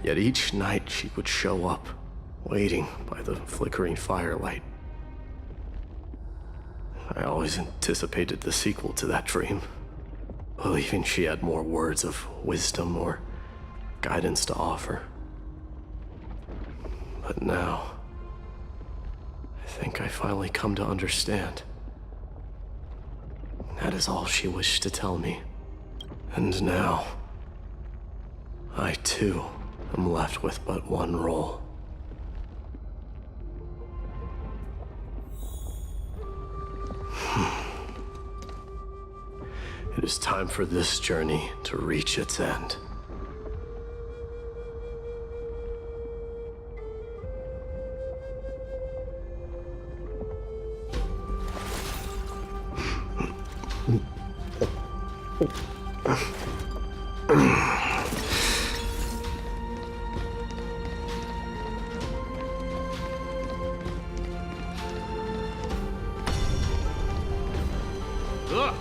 Yet each night she would show up, waiting by the flickering firelight. I always anticipated the sequel to that dream, believing she had more words of wisdom or guidance to offer. But now, I think I finally come to understand. That is all she wished to tell me. And now, I too am left with but one role. It is time for this journey to reach its end. Look!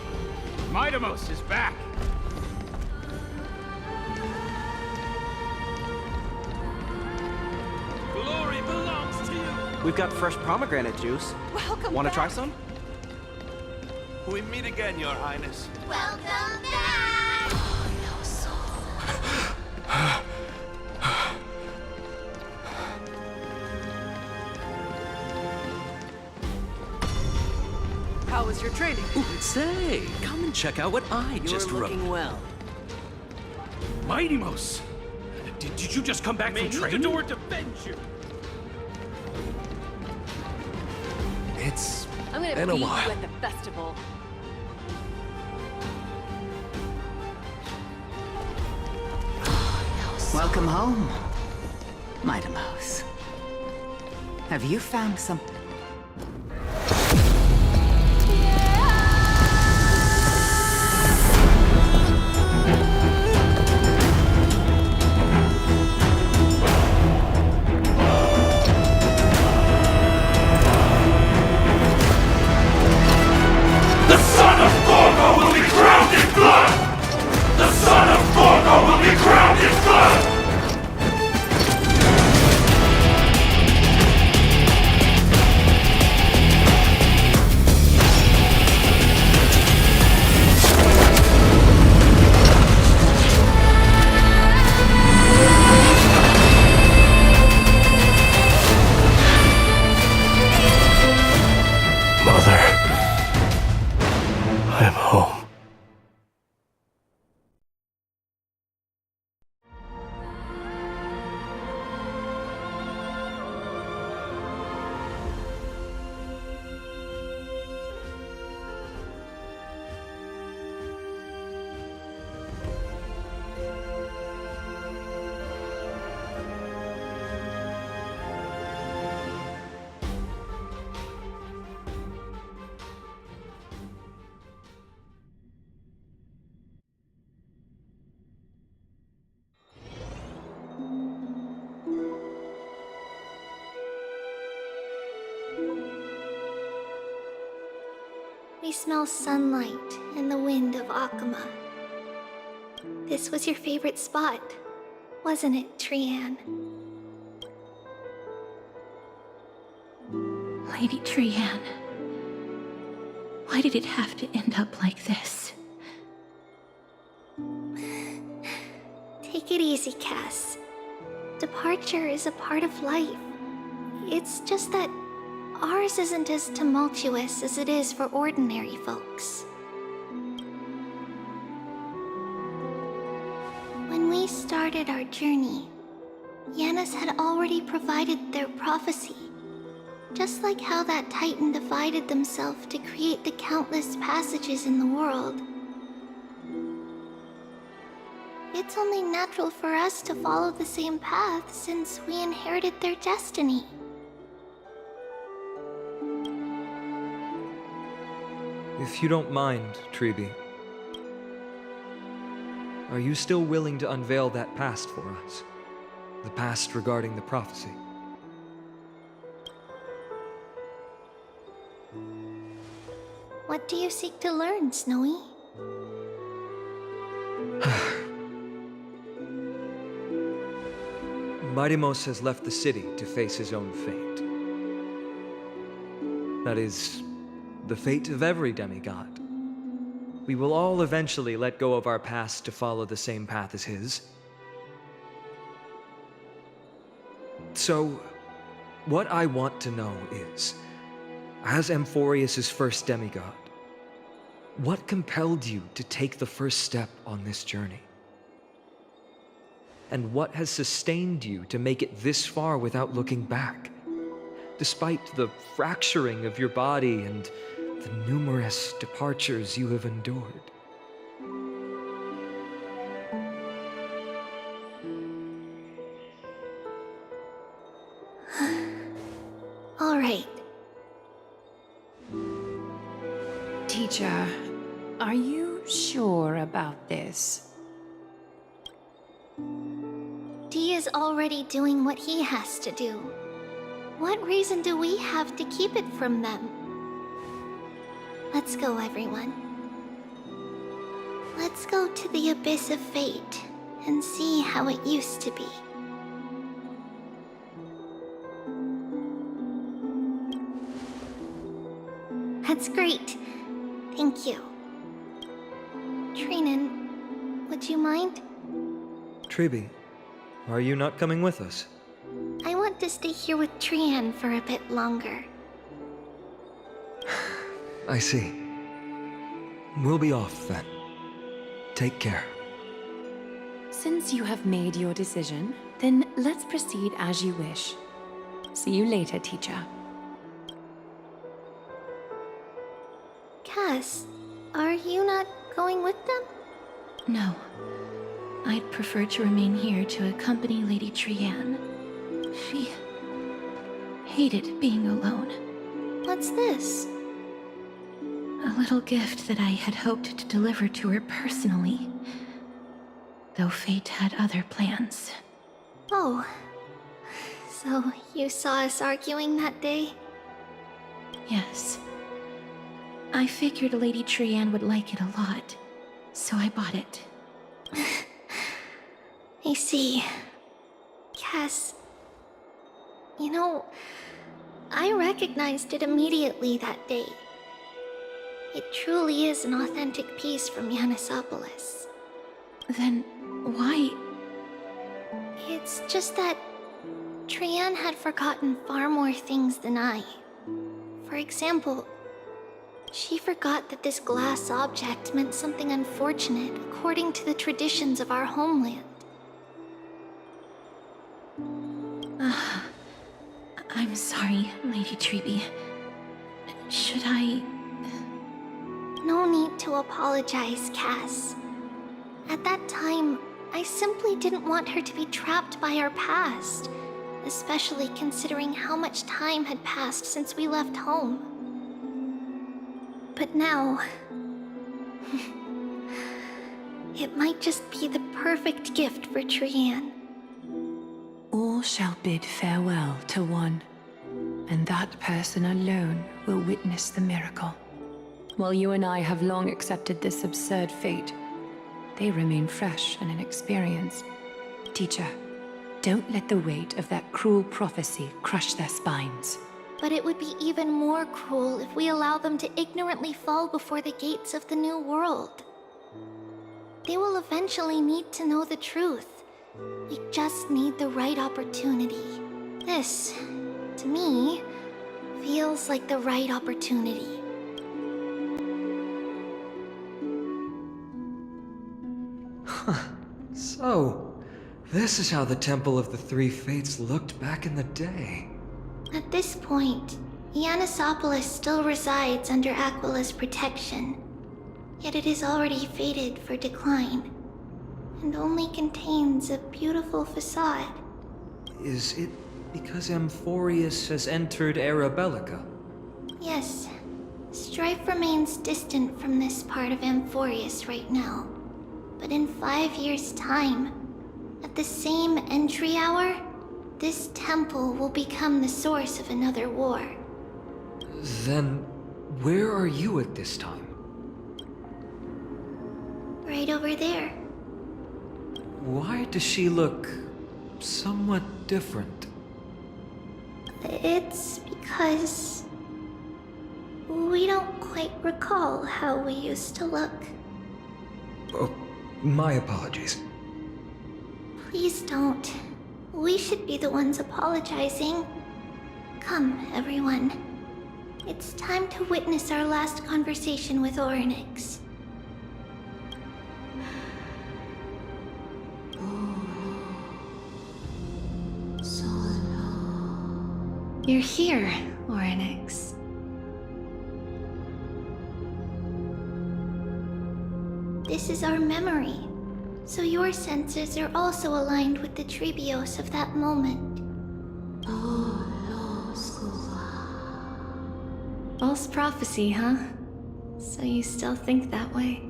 Midamos is back! Glory belongs to you! We've got fresh pomegranate juice. Welcome Want to back. try some? We meet again, Your Highness. Welcome back! How was your training? Say, come and check out what I just wrote. You're looking well. Midamos! Did you just come back from training? May Nikador defend you! It's I'm gonna been a beat while. you at the festival. Welcome home, Midamos. Have you found something? The son of Gorgo will be crowned in blood! The son of Gorgo will be crowned in blood! Mother, I'm home. We smell sunlight and the wind of Akuma. This was your favorite spot, wasn't it, Trianne? Lady Trianne, why did it have to end up like this? Take it easy, Cass. Departure is a part of life. It's just that ours isn't as tumultuous as it is for ordinary folks. When we started our journey, Yanis had already provided their prophecy, Just like how that Titan divided themselves to create the countless passages in the world. It's only natural for us to follow the same path since we inherited their destiny. If you don't mind, Treeby, are you still willing to unveil that past for us? The past regarding the prophecy? What do you seek to learn, Snowy? Mightimos has left the city to face his own fate. That is, the fate of every demigod. We will all eventually let go of our past to follow the same path as his. So, what I want to know is, as Amphorius' first demigod, what compelled you to take the first step on this journey? And what has sustained you to make it this far without looking back? Despite the fracturing of your body and the numerous departures you have endured. All right. Teacher, are you sure about this? Dee is already doing what he has to do. What reason do we have to keep it from them? Let's go, everyone. Let's go to the abyss of fate and see how it used to be. That's great. Thank you. Trinan, would you mind? Treeby, are you not coming with us? I want to stay here with Trian for a bit longer. I see. We'll be off then. Take care. Since you have made your decision, then let's proceed as you wish. See you later, teacher. Cass, are you not going with them? No. I'd prefer to remain here to accompany Lady Trian. She hated being alone. What's this? A little gift that I had hoped to deliver to her personally. Though fate had other plans. Oh. So you saw us arguing that day? Yes. I figured Lady Trian would like it a lot, so I bought it. I see. Cass... You know, I recognized it immediately that day. It truly is an authentic piece from Yanisopolis. Then why? It's just that Trian had forgotten far more things than I. For example, she forgot that this glass object meant something unfortunate according to the traditions of our homeland. I'm sorry, Lady Treeby. Should I... No need to apologize, Cass. At that time, I simply didn't want her to be trapped by our past, especially considering how much time had passed since we left home. But now... it might just be the perfect gift for Trian. All shall bid farewell to one, and that person alone will witness the miracle. While you and I have long accepted this absurd fate, they remain fresh and inexperienced. Teacher, don't let the weight of that cruel prophecy crush their spines. But it would be even more cruel if we allow them to ignorantly fall before the gates of the new world. They will eventually need to know the truth. We just need the right opportunity. This, to me, feels like the right opportunity. So, this is how the Temple of the Three Fates looked back in the day. At this point, Yannisopolis still resides under Aquila's protection, yet it is already fated for decline, and only contains a beautiful facade. Is it because Amphorius has entered Era Bellica? Yes, strife remains distant from this part of Amphorius right now. But in 5 years' time, at the same entry hour, this temple will become the source of another war. Then, where are you at this time? Right over there. Why does she look somewhat different? It's because we don't quite recall how we used to look. Oh, my apologies. Please don't. We should be the ones apologizing. Come, everyone. It's time to witness our last conversation with Orynyx. You're here, Orynyx. This is our memory, so your senses are also aligned with the Trebios of that moment. False prophecy, huh? So you still think that way?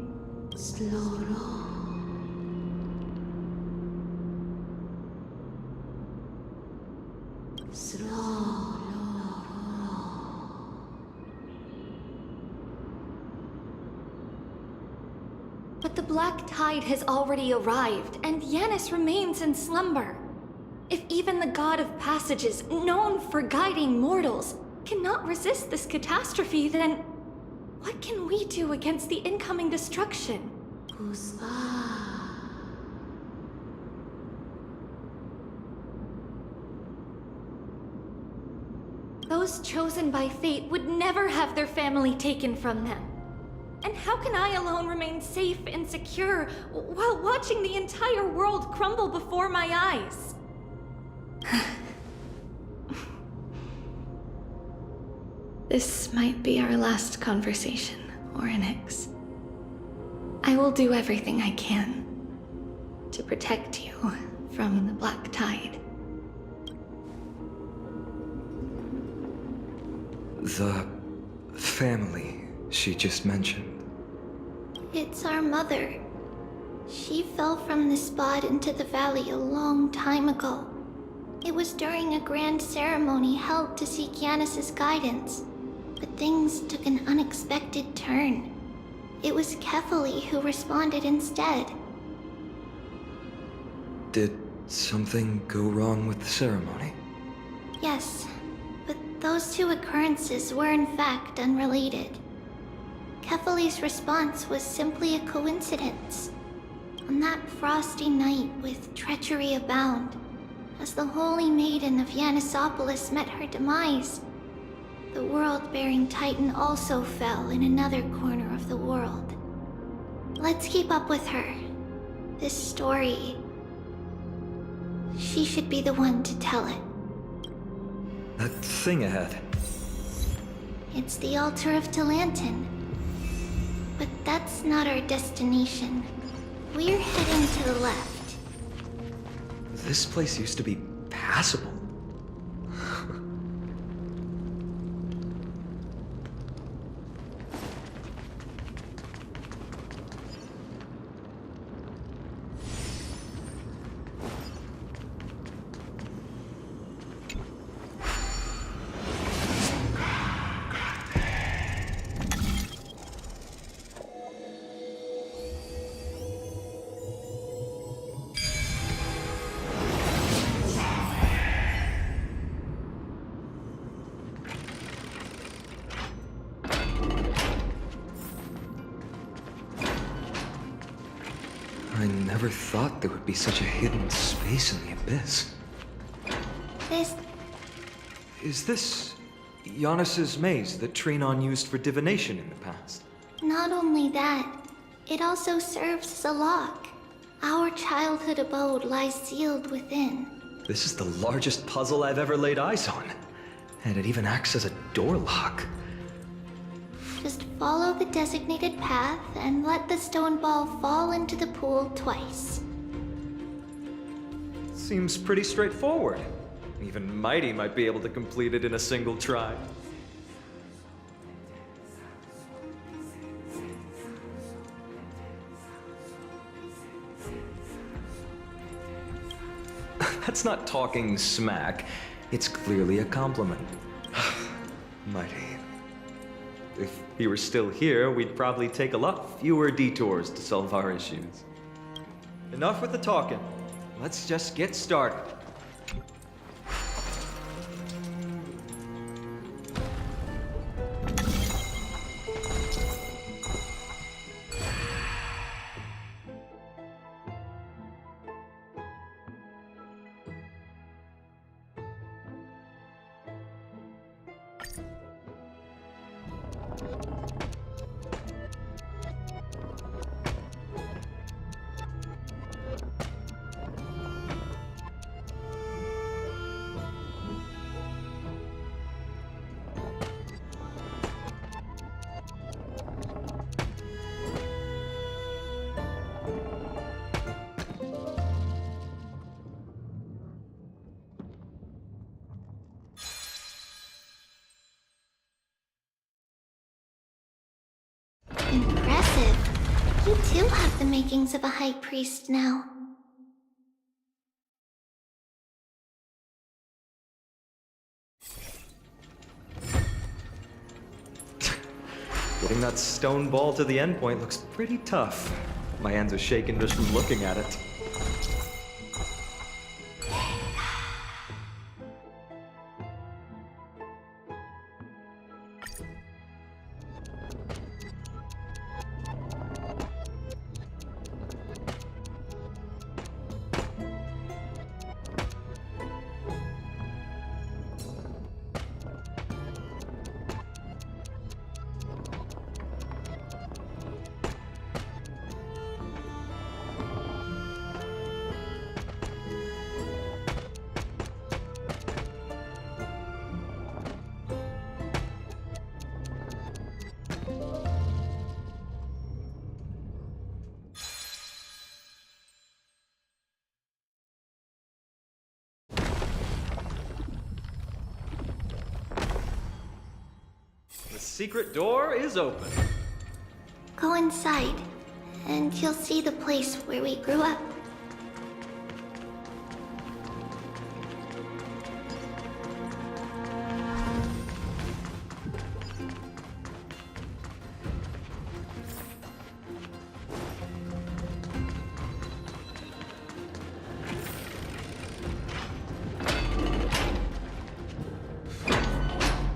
But the Black Tide has already arrived, and Yanis remains in slumber. If even the God of Passages, known for guiding mortals, cannot resist this catastrophe, then what can we do against the incoming destruction? Those chosen by fate would never have their family taken from them. And how can I alone remain safe and secure while watching the entire world crumble before my eyes? This might be our last conversation, Orynyx. I will do everything I can to protect you from the Black Tide. The family she just mentioned. It's our mother. She fell from the spot into the valley a long time ago. It was during a grand ceremony held to seek Yanis's guidance, but things took an unexpected turn. It was Kefali who responded instead. Did something go wrong with the ceremony? Yes, but those two occurrences were in fact unrelated. Kefali's response was simply a coincidence. On that frosty night with treachery abound, as the Holy Maiden of Yannisopolis met her demise, the world-bearing Titan also fell in another corner of the world. Let's keep up with her. This story... she should be the one to tell it. That thing ahead. It's the altar of Talantin. But that's not our destination. We're heading to the left. This place used to be passable. I never thought there would be such a hidden space in the abyss. Is this Yanis's maze that Trinon used for divination in the past? Not only that, it also serves as a lock. Our childhood abode lies sealed within. This is the largest puzzle I've ever laid eyes on. And it even acts as a door lock. Just follow the designated path and let the stone ball fall into the pool twice. Seems pretty straightforward. Even Mighty might be able to complete it in a single try. That's not talking smack. It's clearly a compliment. Mighty. If he were still here, we'd probably take a lot fewer detours to solve our issues. Enough with the talking. Let's just get started. Impressive. You too have the makings of a high priest now. Getting that stone ball to the endpoint looks pretty tough. My hands are shaking just from looking at it. The secret door is open. Go inside, and you'll see the place where we grew up.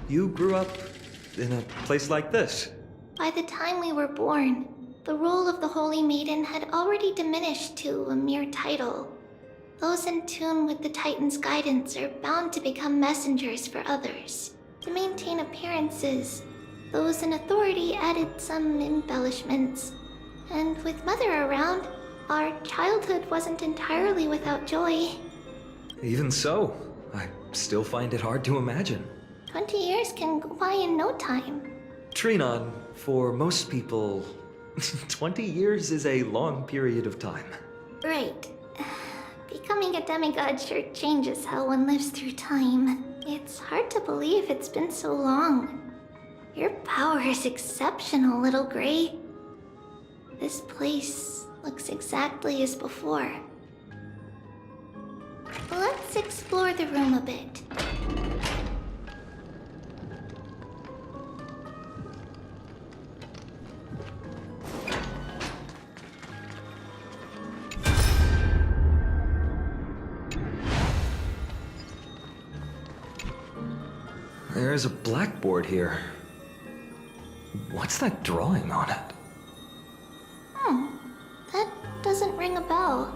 You grew up in a place like this? By the time we were born, the role of the Holy Maiden had already diminished to a mere title. Those in tune with the Titan's guidance are bound to become messengers for others. To maintain appearances, those in authority added some embellishments. And with Mother around, our childhood wasn't entirely without joy. Even so, I still find it hard to imagine. 20 years can go by in no time. Trinon, for most people, 20 years is a long period of time. Right. Becoming a demigod sure changes how one lives through time. It's hard to believe it's been so long. Your power is exceptional, Little Gray. This place looks exactly as before. Let's explore the room a bit. There's a blackboard here. What's that drawing on it? That doesn't ring a bell.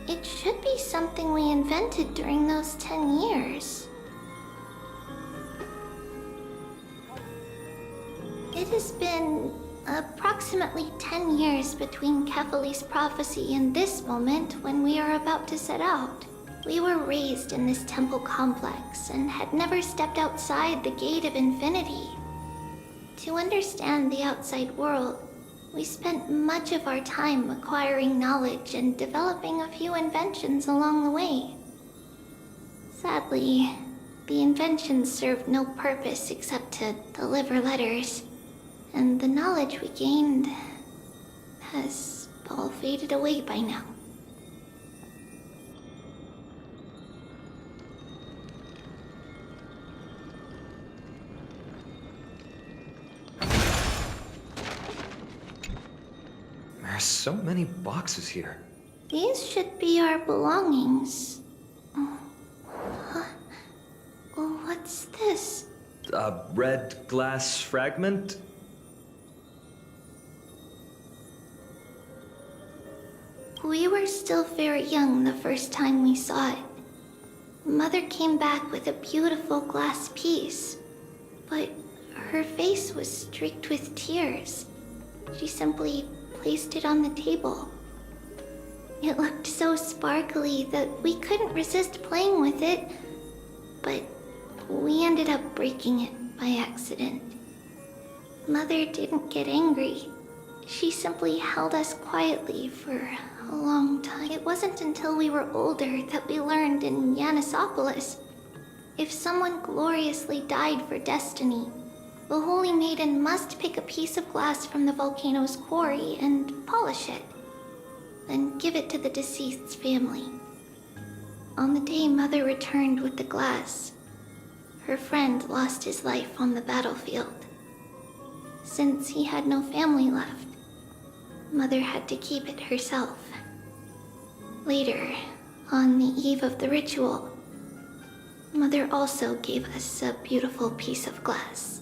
It should be something we invented during those 10 years. It has been approximately 10 years between Kefali's prophecy and this moment when we are about to set out. We were raised in this temple complex and had never stepped outside the gate of infinity. To understand the outside world, we spent much of our time acquiring knowledge and developing a few inventions along the way. Sadly, the inventions served no purpose except to deliver letters, and the knowledge we gained has all faded away by now. There's so many boxes here. These should be our belongings. What's this? A red glass fragment? We were still very young the first time we saw it. Mother came back with a beautiful glass piece, but her face was streaked with tears. She simply placed it on the table. It looked so sparkly that we couldn't resist playing with it, but we ended up breaking it by accident. Mother didn't get angry. She simply held us quietly for a long time. It wasn't until we were older that we learned in Yanisopolis, if someone gloriously died for destiny, the Holy Maiden must pick a piece of glass from the volcano's quarry and polish it, then give it to the deceased's family. On the day Mother returned with the glass, her friend lost his life on the battlefield. Since he had no family left, Mother had to keep it herself. Later, on the eve of the ritual, Mother also gave us a beautiful piece of glass.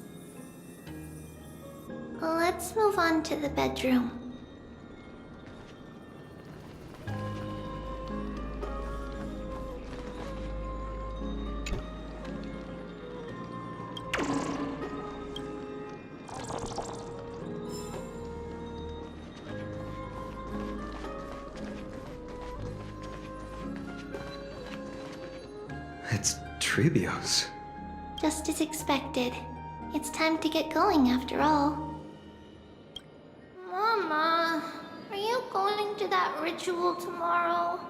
Let's move on to the bedroom. It's Trebios. Just as expected. It's time to get going after all. Mama, are you going to that ritual tomorrow?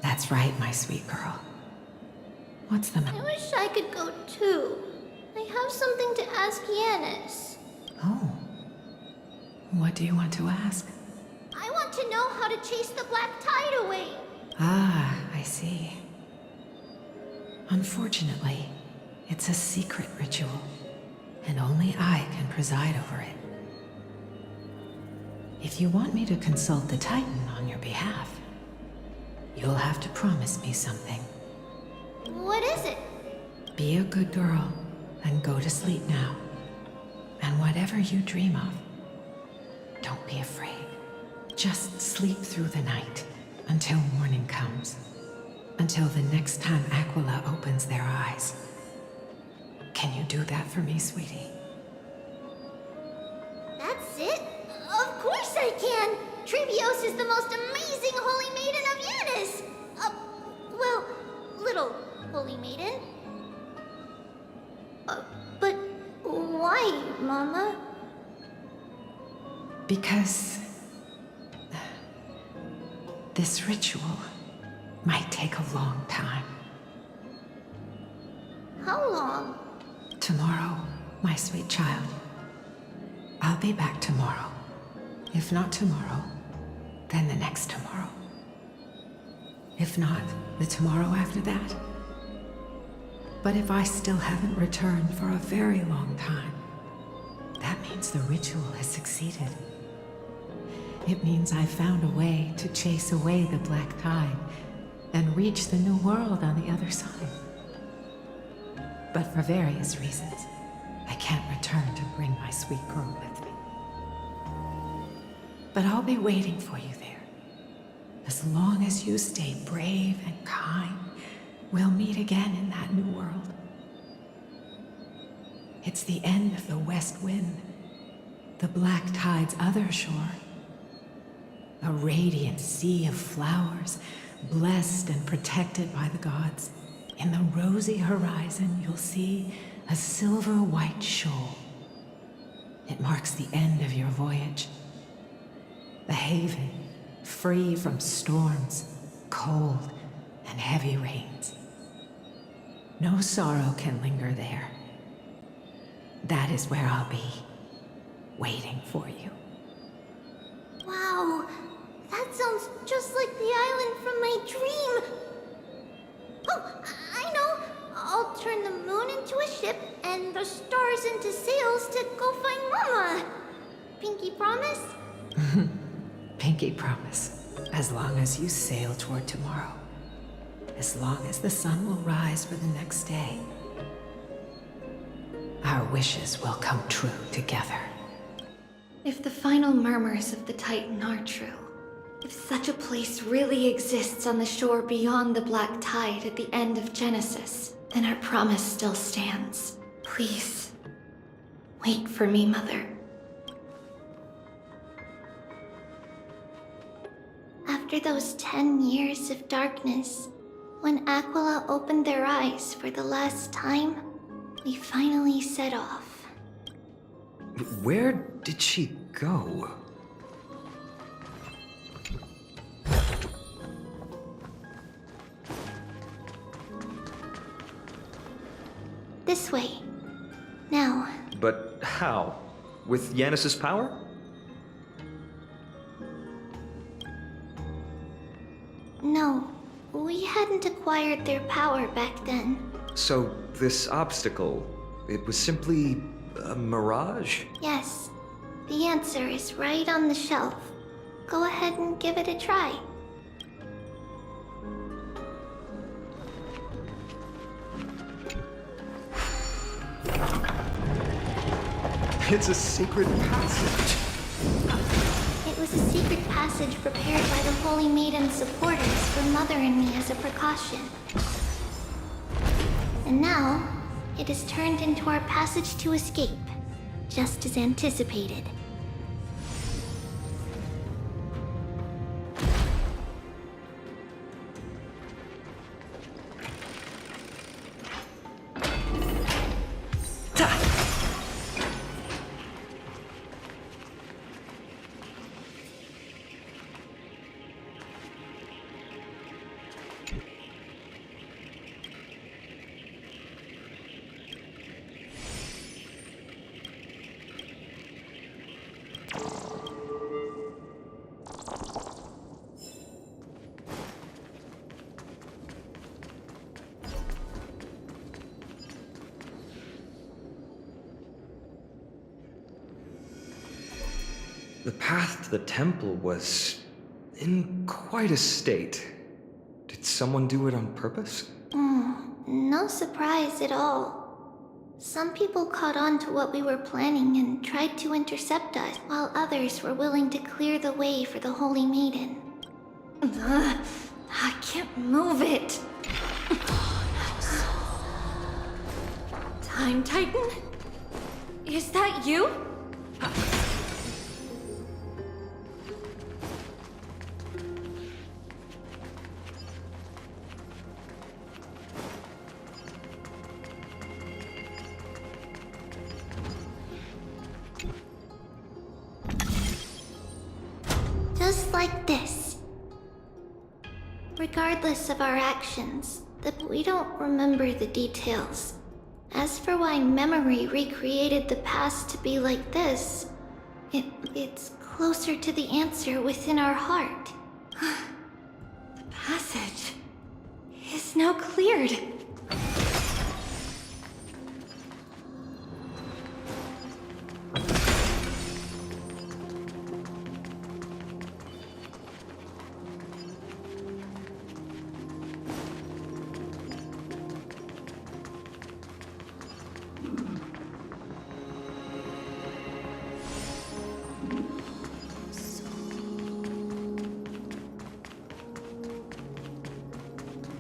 That's right, my sweet girl. What's the matter? I wish I could go too. I have something to ask Yanis. Oh. What do you want to ask? I want to know how to chase the black tide away. Ah, I see. Unfortunately, it's a secret ritual, and only I can preside over it. If you want me to consult the Titan on your behalf, you'll have to promise me something. What is it? Be a good girl and go to sleep now. And whatever you dream of, don't be afraid. Just sleep through the night until morning comes. Until the next time Aquila opens their eyes. Can you do that for me, sweetie? That's it? Of course I can! Trebios is the most amazing Holy Maiden of Yanis! Well, little Holy Maiden. But why, Mama? Because this ritual might take a long time. How long? Tomorrow, my sweet child. I'll be back tomorrow. If not tomorrow, then the next tomorrow. If not, the tomorrow after that. But if I still haven't returned for a very long time, that means the ritual has succeeded. It means I've found a way to chase away the black tide and reach the new world on the other side. But for various reasons, I can't return to bring my sweet girl with me. But I'll be waiting for you there. As long as you stay brave and kind, we'll meet again in that new world. It's the end of the west wind, the black tide's other shore. A radiant sea of flowers blessed and protected by the gods. In the rosy horizon, you'll see a silver white shoal. It marks the end of your voyage. The haven, free from storms, cold, and heavy rains. No sorrow can linger there. That is where I'll be, waiting for you. Wow, that sounds just like the island from my dream. Oh, I know. I'll turn the moon into a ship and the stars into sails to go find Mama. Pinky promise? Pinky promise. As long as you sail toward tomorrow. As long as the sun will rise for the next day. Our wishes will come true together. If the final murmurs of the Titan are true, if such a place really exists on the shore beyond the Black Tide at the end of Genesis, then our promise still stands. Please, wait for me, Mother. After those 10 years of darkness, when Aquila opened their eyes for the last time, we finally set off. Where did she go? This way. Now. But how? With Yanis's power? No, we hadn't acquired their power back then. So this obstacle, it was simply a mirage? Yes, the answer is right on the shelf. Go ahead and give it a try. It's a secret passage. It was a secret passage prepared by the Holy Maiden's supporters for Mother and me as a precaution. And now, it is turned into our passage to escape, just as anticipated. The path to the temple was in quite a state. Did someone do it on purpose? No surprise at all. Some people caught on to what we were planning and tried to intercept us, while others were willing to clear the way for the Holy Maiden. I can't move it. Time Titan? Is that you? Just like this. Regardless of our actions, we don't remember the details. As for why memory recreated the past to be like this, it's closer to the answer within our heart. The passage is now cleared.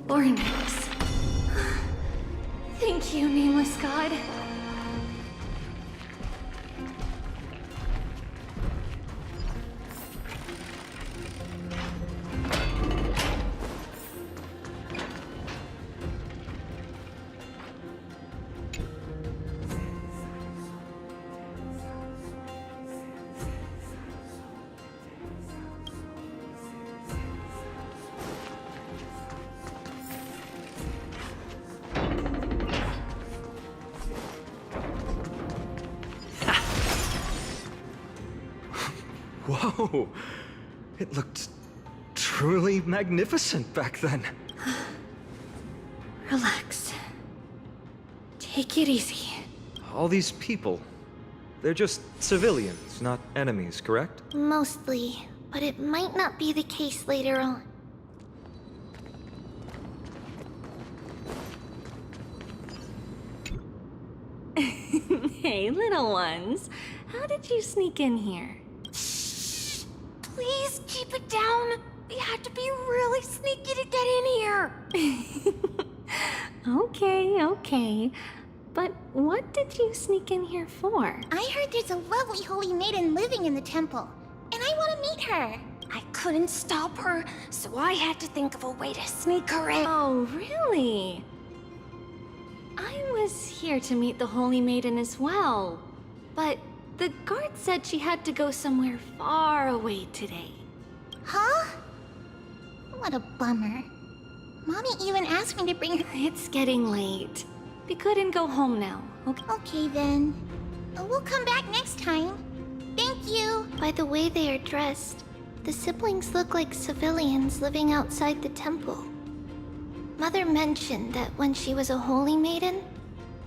Ornaments. Thank you, nameless god. Whoa! It looked truly magnificent back then. Relax. Take it easy. All these people, they're just civilians, not enemies, correct? Mostly, but it might not be the case later on. Hey, little ones. How did you sneak in here? Please keep it down. We had to be really sneaky to get in here. Okay. But what did you sneak in here for? I heard there's a lovely holy maiden living in the temple, and I want to meet her. I couldn't stop her, so I had to think of a way to sneak her in. Oh, really? I was here to meet the Holy Maiden as well, but the guard said she had to go somewhere far away today. Huh? What a bummer. Mommy even asked me to bring her. It's getting late. We couldn't go home now, okay? Okay then. We'll come back next time. Thank you. By the way they are dressed, the siblings look like civilians living outside the temple. Mother mentioned that when she was a holy maiden,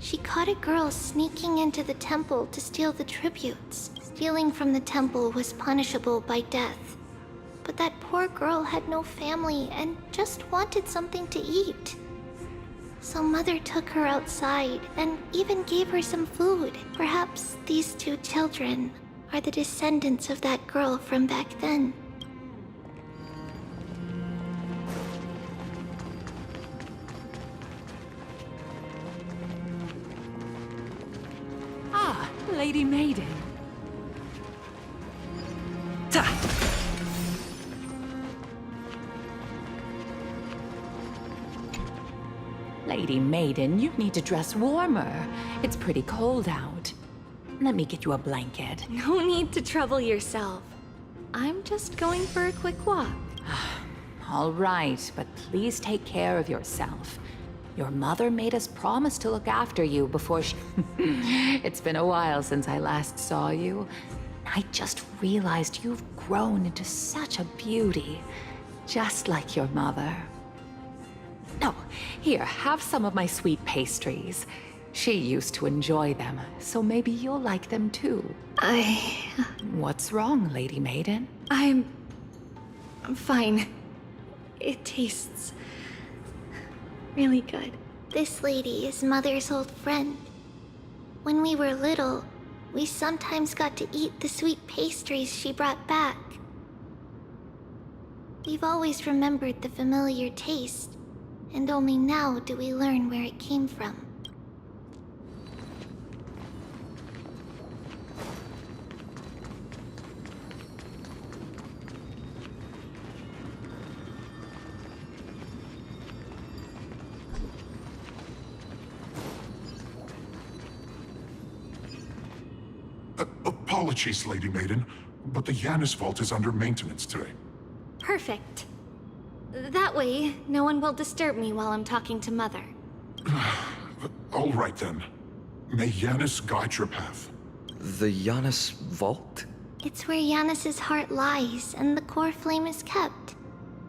she caught a girl sneaking into the temple to steal the tributes. Stealing from the temple was punishable by death. But that poor girl had no family and just wanted something to eat. So Mother took her outside and even gave her some food. Perhaps these two children are the descendants of that girl from back then. Ah, Lady Maiden. Lady Maiden, you need to dress warmer. It's pretty cold out. Let me get you a blanket. No need to trouble yourself. I'm just going for a quick walk. All right, but please take care of yourself. Your mother made us promise to look after you before she... It's been a while since I last saw you. I just realized you've grown into such a beauty, just like your mother. Oh, here, have some of my sweet pastries. She used to enjoy them, so maybe you'll like them too. What's wrong, Lady Maiden? I'm fine. It tastes really good. This lady is Mother's old friend. When we were little, we sometimes got to eat the sweet pastries she brought back. We've always remembered the familiar taste, and only now do we learn where it came from. Apologies, Lady Maiden, but the Yanis Vault is under maintenance today. Perfect. That way, no one will disturb me while I'm talking to Mother. All right then. May Yanis guide your path. The Yanis Vault? It's where Yanis's heart lies and the core flame is kept.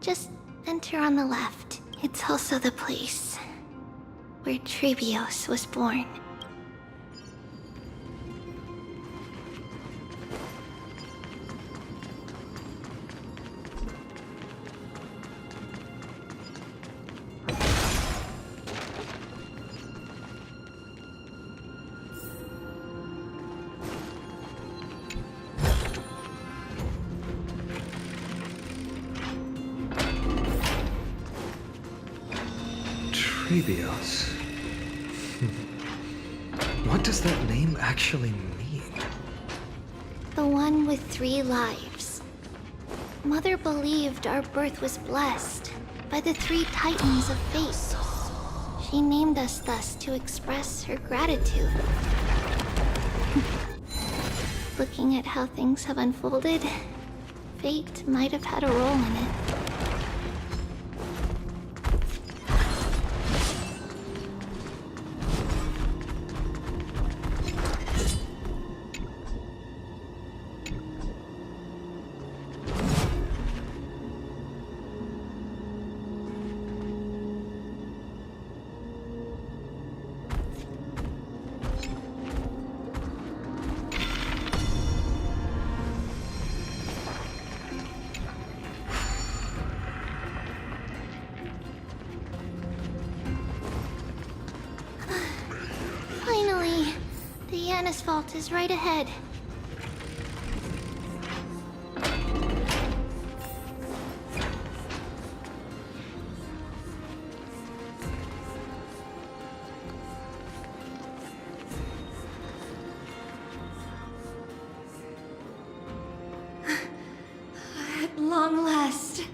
Just enter on the left. It's also the place where Trebios was born. Trebios. What does that name actually mean? The one with 3 lives. Mother believed our birth was blessed by the 3 titans of fate. She named us thus to express her gratitude. Looking at how things have unfolded, fate might have had a role in it. Janus vault is right ahead. At long last.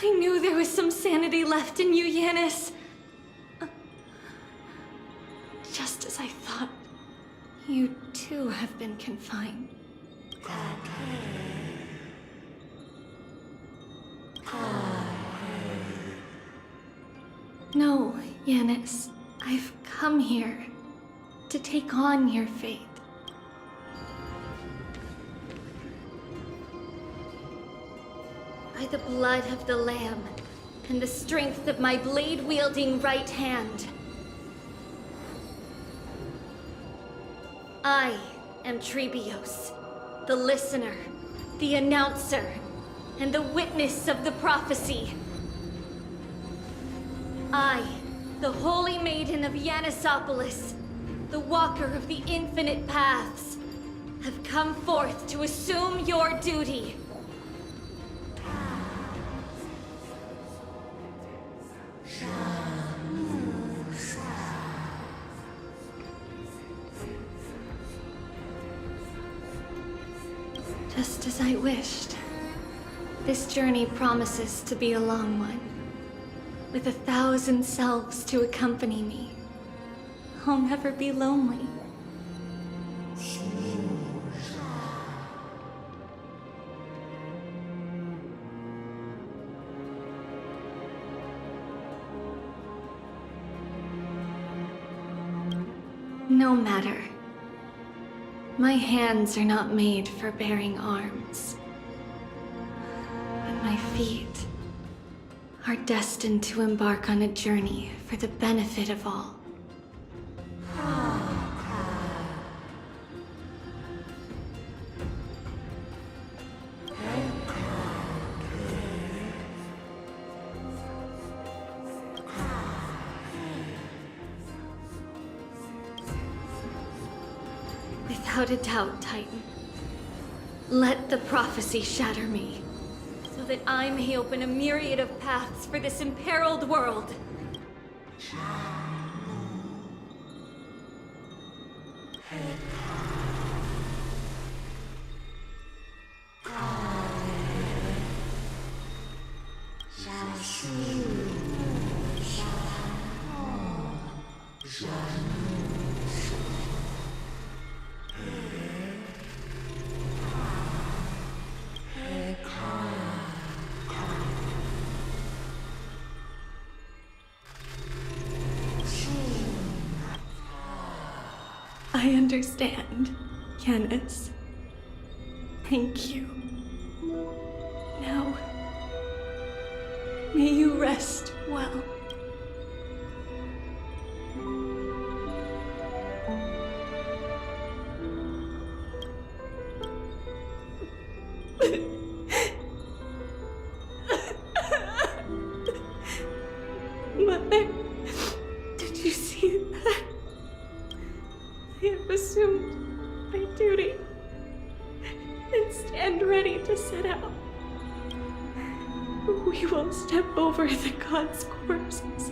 I knew there was some sanity left in you, Janus. Just as I thought, you too have been confined. No, Janus. I've come here to take on your fate. By the blood of the Lamb and the strength of my blade-wielding right hand, I am Trebios, the listener, the announcer, and the witness of the prophecy. I, the Holy Maiden of Yanisopolis, the Walker of the Infinite Paths, have come forth to assume your duty. Just as I wished. This journey promises to be a long one. With 1,000 selves to accompany me, I'll never be lonely. No matter. My hands are not made for bearing arms. But my feet are destined to embark on a journey for the benefit of all. Without a doubt, Titan. Let the prophecy shatter me, so that I may open a myriad of paths for this imperiled world. I understand, Janus. Thank you. Now, may you rest well. Mother, did you see that? I have assumed my duty and stand ready to set out. We will step over the gods' corpses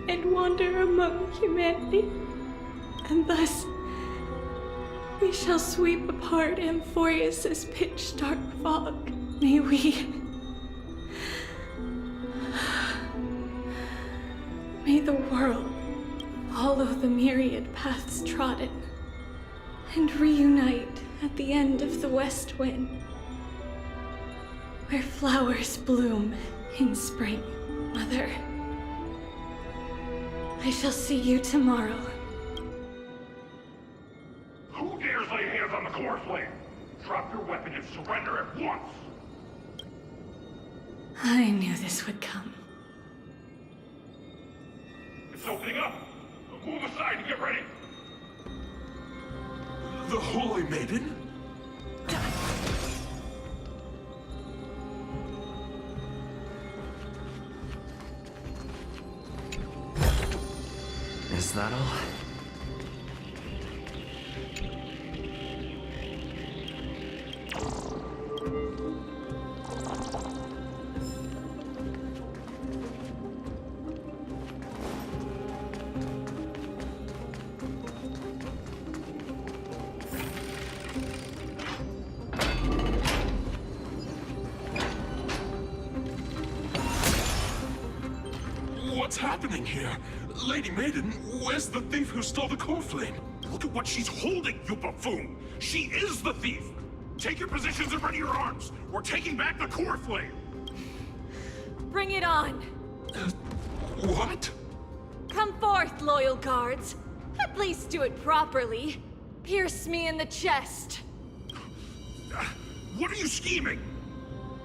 and wander among humanity, and thus we shall sweep apart Amphorius' pitch-dark fog. May the world follow the myriad paths trodden and reunite at the end of the west wind, where flowers bloom in spring. Mother, I shall see you tomorrow. Who dares lay hands on the core flame? Drop your weapon and surrender at once! I knew this would come. It's opening up! Move aside and get ready! The Holy Maiden? Is that all? What's happening here? Lady Maiden, where's the thief who stole the core flame? Look at what she's holding, you buffoon! She is the thief! Take your positions and ready your arms! We're taking back the core flame! Bring it on! What? Come forth, loyal guards. At least do it properly. Pierce me in the chest. What are you scheming?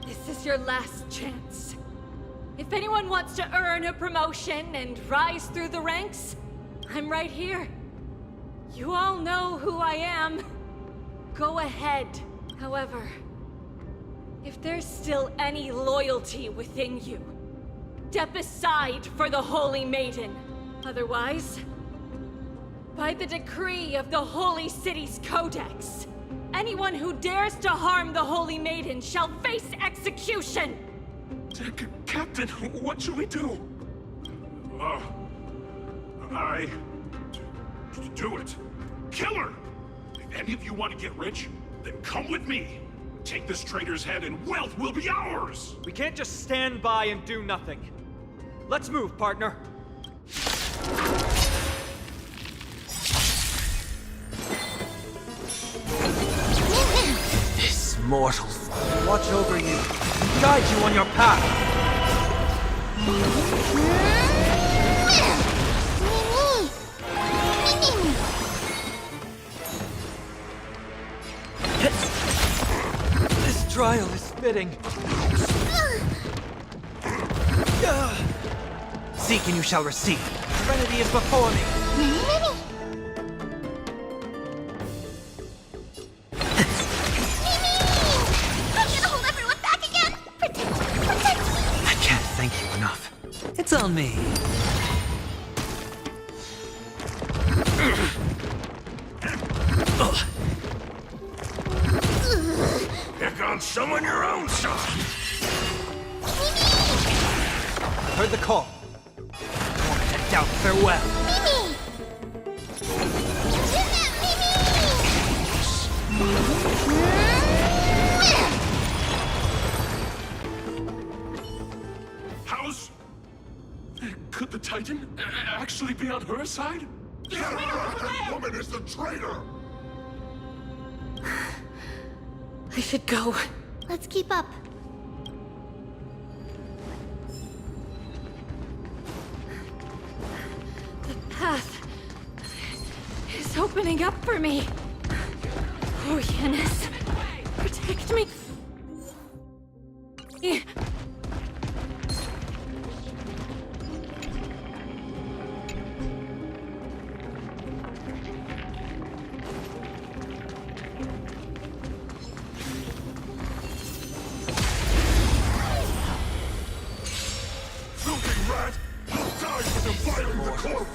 This is your last chance. If anyone wants to earn a promotion and rise through the ranks, I'm right here. You all know who I am. Go ahead. However, if there's still any loyalty within you, step aside for the Holy Maiden. Otherwise, by the decree of the Holy City's Codex, anyone who dares to harm the Holy Maiden shall face execution! Captain, what should we do? Do it. Kill her! If any of you want to get rich, then come with me. Take this traitor's head and wealth will be ours! We can't just stand by and do nothing. Let's move, partner. This mortal. Watch over you. Guide you on your path. This trial is fitting. Seek and you shall receive. Serenity is before me. I can't thank you enough. It's on me. Pick on someone your own side. Heard the call. Won't head down. Farewell. How's... Could the Titan actually be on her side? That woman is the traitor! I should go. Let's keep up. The path is opening up for me. Oh, Yanis, protect me. Filthy rat! You'll die for defiling the core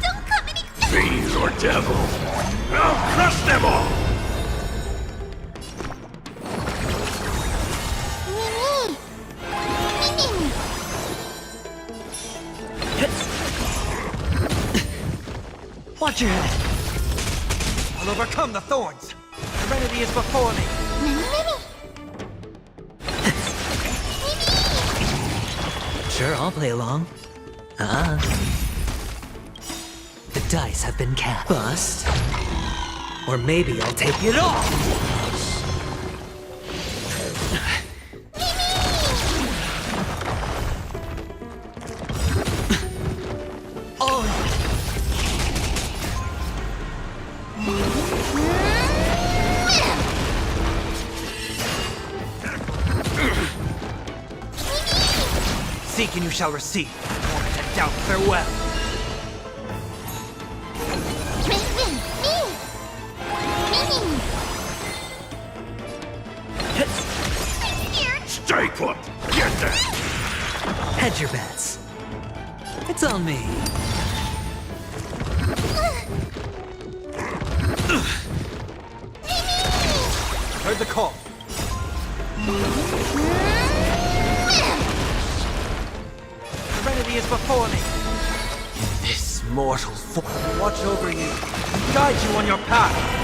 Don't come any Fiend or devil! I'll crush them all! Watch your head. I'll overcome the thorns. Serenity is before me. Sure, I'll play along. The dice have been cast. Bust. Or maybe I'll take it off! Seek and you shall receive. Won't head down. Farewell. Hedge your bets. It's on me. Heard the call. Serenity is before me. This mortal form watch over you, guide you on your path.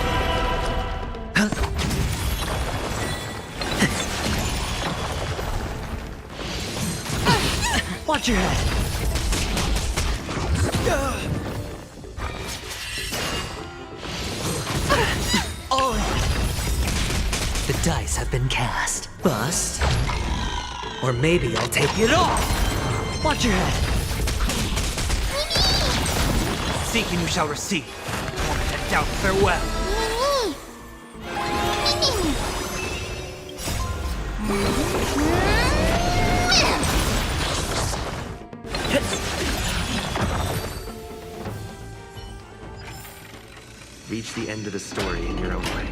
Watch your head. All in. The dice have been cast. Bust. Or maybe I'll take it all. Watch your head. Seek and you shall receive. Torment and doubt, farewell. Reach the end of the story in your own way.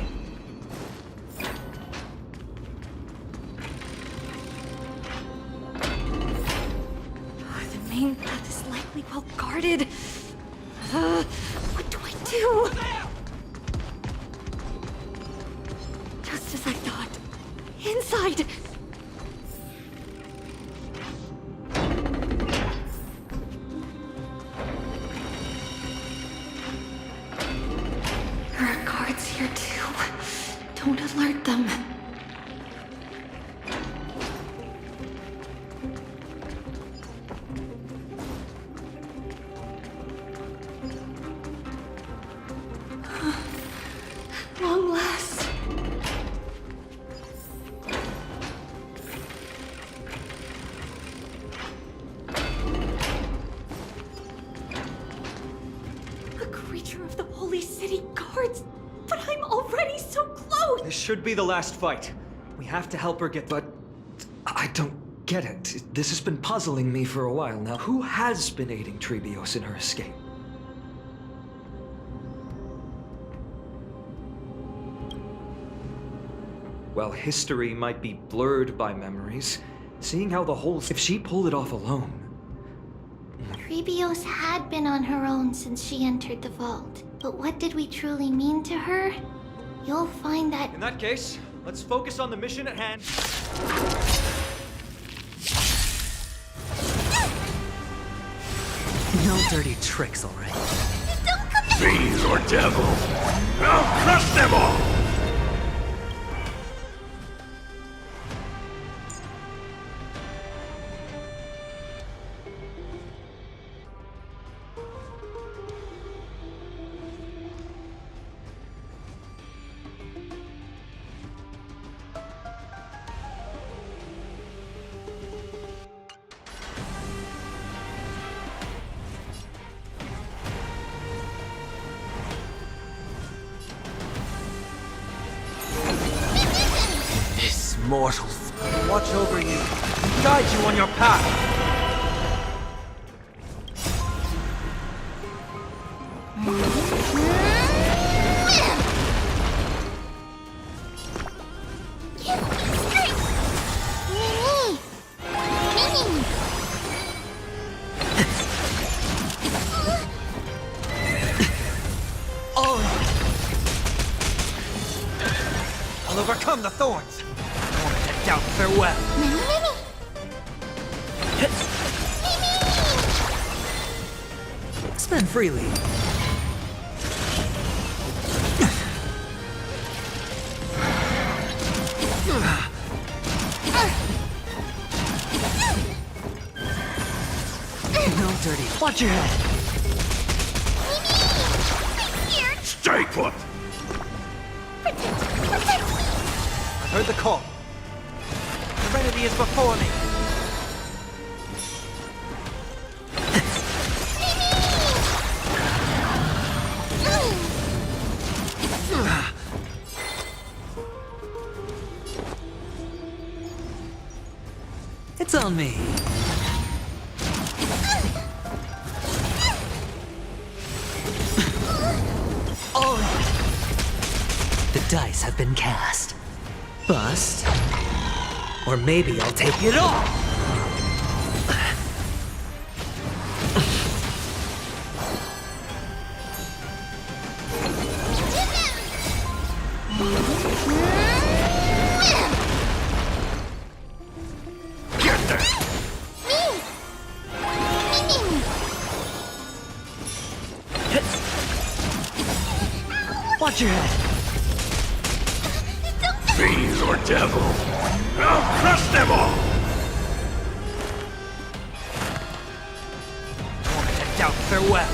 The main path is likely well guarded. What do I do? Just as I thought. Inside! There are guards here too. Don't alert them. Long last. A creature of the holy city guards, but I'm already so close. This should be the last fight. We have to help her get. But I don't get it. This has been puzzling me for a while now. Who has been aiding Trebios in her escape? Well, history might be blurred by memories. Seeing how the whole... If she pulled it off alone... Trebios had been on her own since she entered the vault. But what did we truly mean to her? You'll find that... In that case, let's focus on the mission at hand. No dirty tricks, all right? Fiends or devils, I'll crush them all! Mortal, watch over you, guide you on your path. I'll overcome the thorns. Doubt, farewell. Spend freely. No dirty. Watch your head. Stay put! I've heard the call. Serenity is before me. It's on me. All in. The dice have been cast. Bust. Or maybe I'll take it all! Watch your head. Fiend or devil, I'll crush them all! Head down, farewell.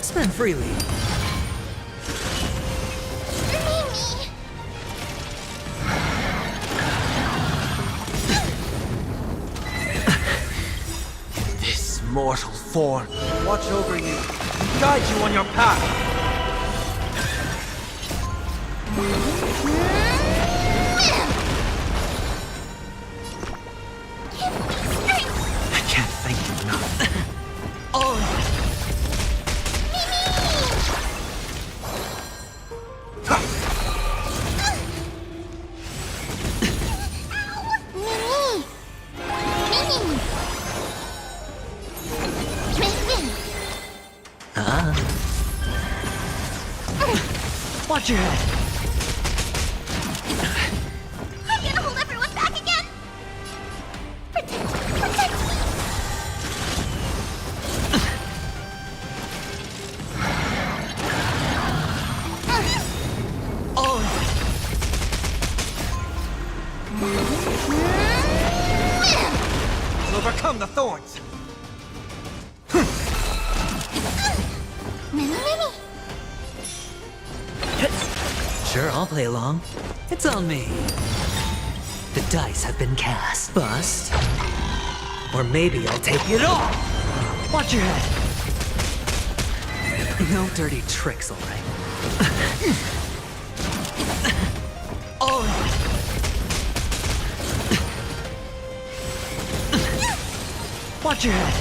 Spend freely. This mortal form, watch over you, guide you on your path. I can't thank you enough. Watch your head. I'm gonna hold everyone back again! Protect me! We'll overcome the thorns. Sure, I'll play along. It's on me. The dice have been cast. Bust. Or maybe I'll take it all. Watch your head. No dirty tricks, all right? Watch your head.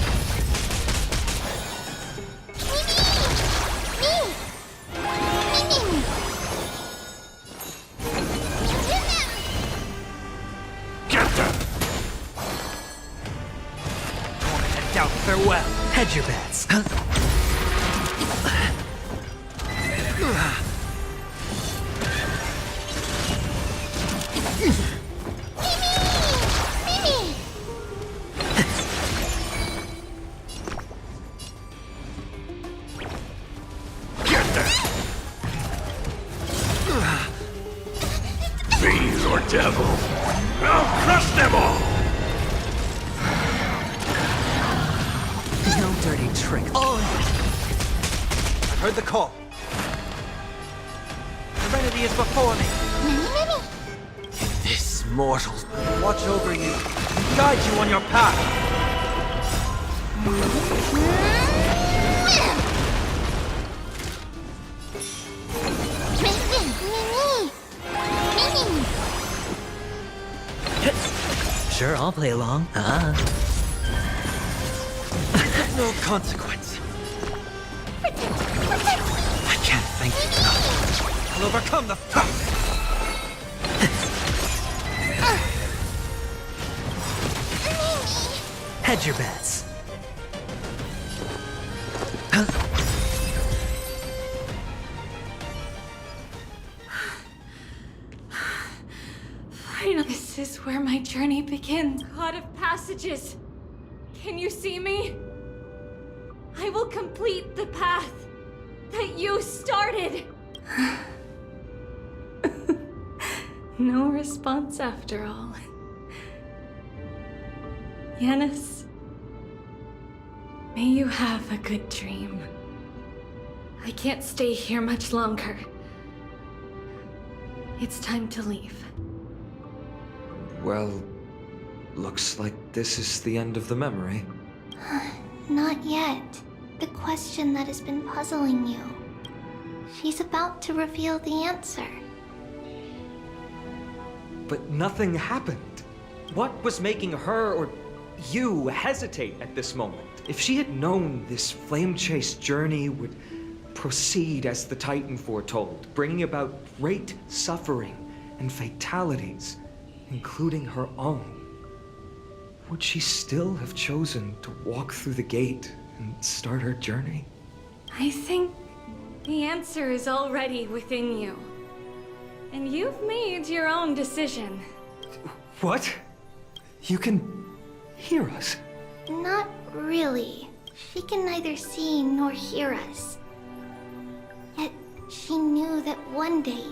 Farewell. Hedge your bets. Fiend or devil, I'll crush them all! No dirty trick. I've heard the call. Serenity is before me. This mortal watch over you, guide you on your path. Sure, I'll play along. No consequence. I can't thank you enough. I'll overcome the Hedge your bets. Finally, this is where my journey begins. God of passages, can you see me? I will complete the path that you started. No response after all. Yanis, may you have a good dream. I can't stay here much longer. It's time to leave. Well, looks like this is the end of the memory. Not yet. The question that has been puzzling you. She's about to reveal the answer. But nothing happened. What was making her or you hesitate at this moment? If she had known this flame chase journey would proceed as the Titan foretold, bringing about great suffering and fatalities, including her own, would she still have chosen to walk through the gate and start her journey? I think the answer is already within you. And you've made your own decision. What? You can hear us? Not really. She can neither see nor hear us. Yet she knew that one day,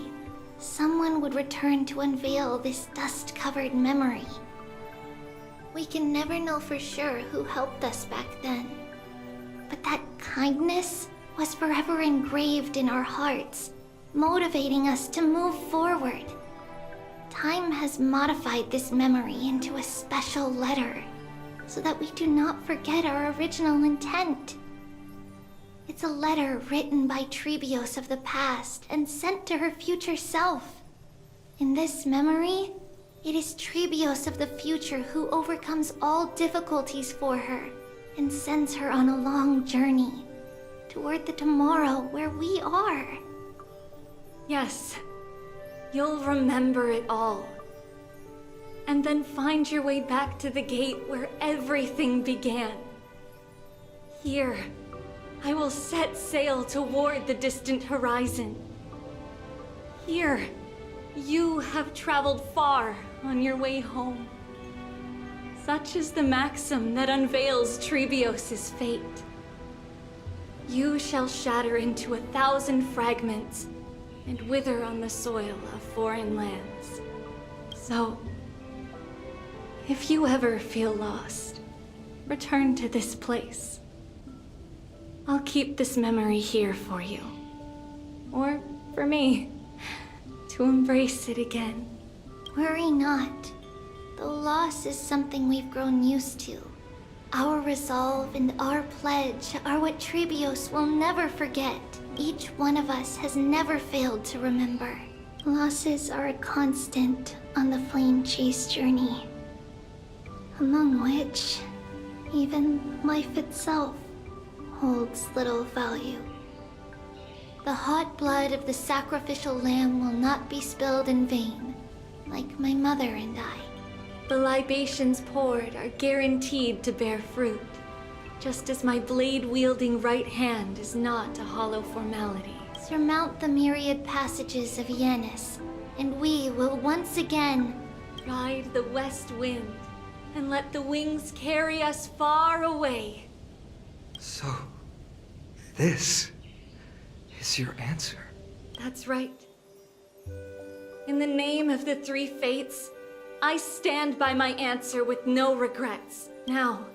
someone would return to unveil this dust-covered memory. We can never know for sure who helped us back then. But that kindness was forever engraved in our hearts, motivating us to move forward. Time has modified this memory into a special letter, so that we do not forget our original intent. It's a letter written by Trebios of the past and sent to her future self. In this memory, it is Trebios of the future who overcomes all difficulties for her and sends her on a long journey toward the tomorrow where we are. Yes, you'll remember it all. And then find your way back to the gate where everything began. Here, I will set sail toward the distant horizon. Here, you have traveled far on your way home. Such is the maxim that unveils Trebios' fate. You shall shatter into 1,000 fragments and wither on the soil of foreign lands. So, if you ever feel lost, return to this place. I'll keep this memory here for you. Or for me, to embrace it again. Worry not. Though loss is something we've grown used to, our resolve and our pledge are what Trebios will never forget. Each one of us has never failed to remember. Losses are a constant on the flame chase journey, among which even life itself holds little value. The hot blood of the sacrificial lamb will not be spilled in vain, like my mother and I. The libations poured are guaranteed to bear fruit, just as my blade-wielding right hand is not a hollow formality. Surmount the myriad passages of Yanis, and we will once again ride the west wind and let the wings carry us far away. So, this is your answer? That's right. In the name of the three fates, I stand by my answer with no regrets. Now,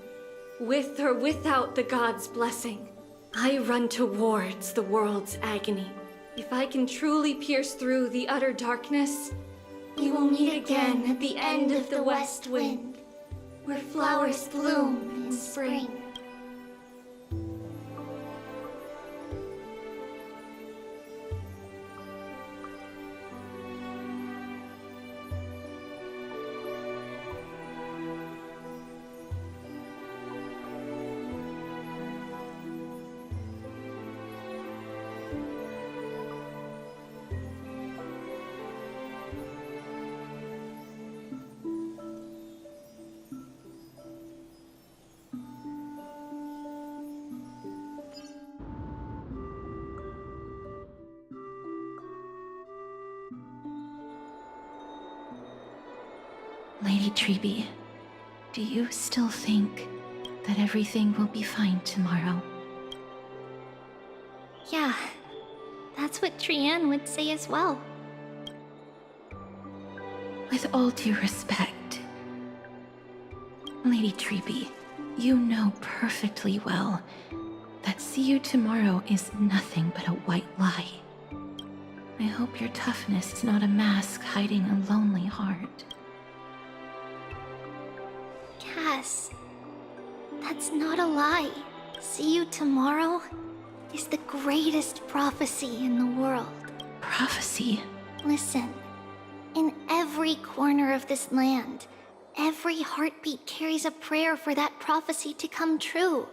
with or without the gods' blessing, I run towards the world's agony. If I can truly pierce through the utter darkness, we will meet again at the end of the west wind, where flowers bloom in spring. Lady Treby, do you still think that everything will be fine tomorrow? Yeah, that's what Trianne would say as well. With all due respect, Lady Treby, you know perfectly well that see you tomorrow is nothing but a white lie. I hope your toughness is not a mask hiding a lonely heart. Cass, that's not a lie. See you tomorrow is the greatest prophecy in the world. Prophecy? Listen, in every corner of this land, every heartbeat carries a prayer for that prophecy to come true.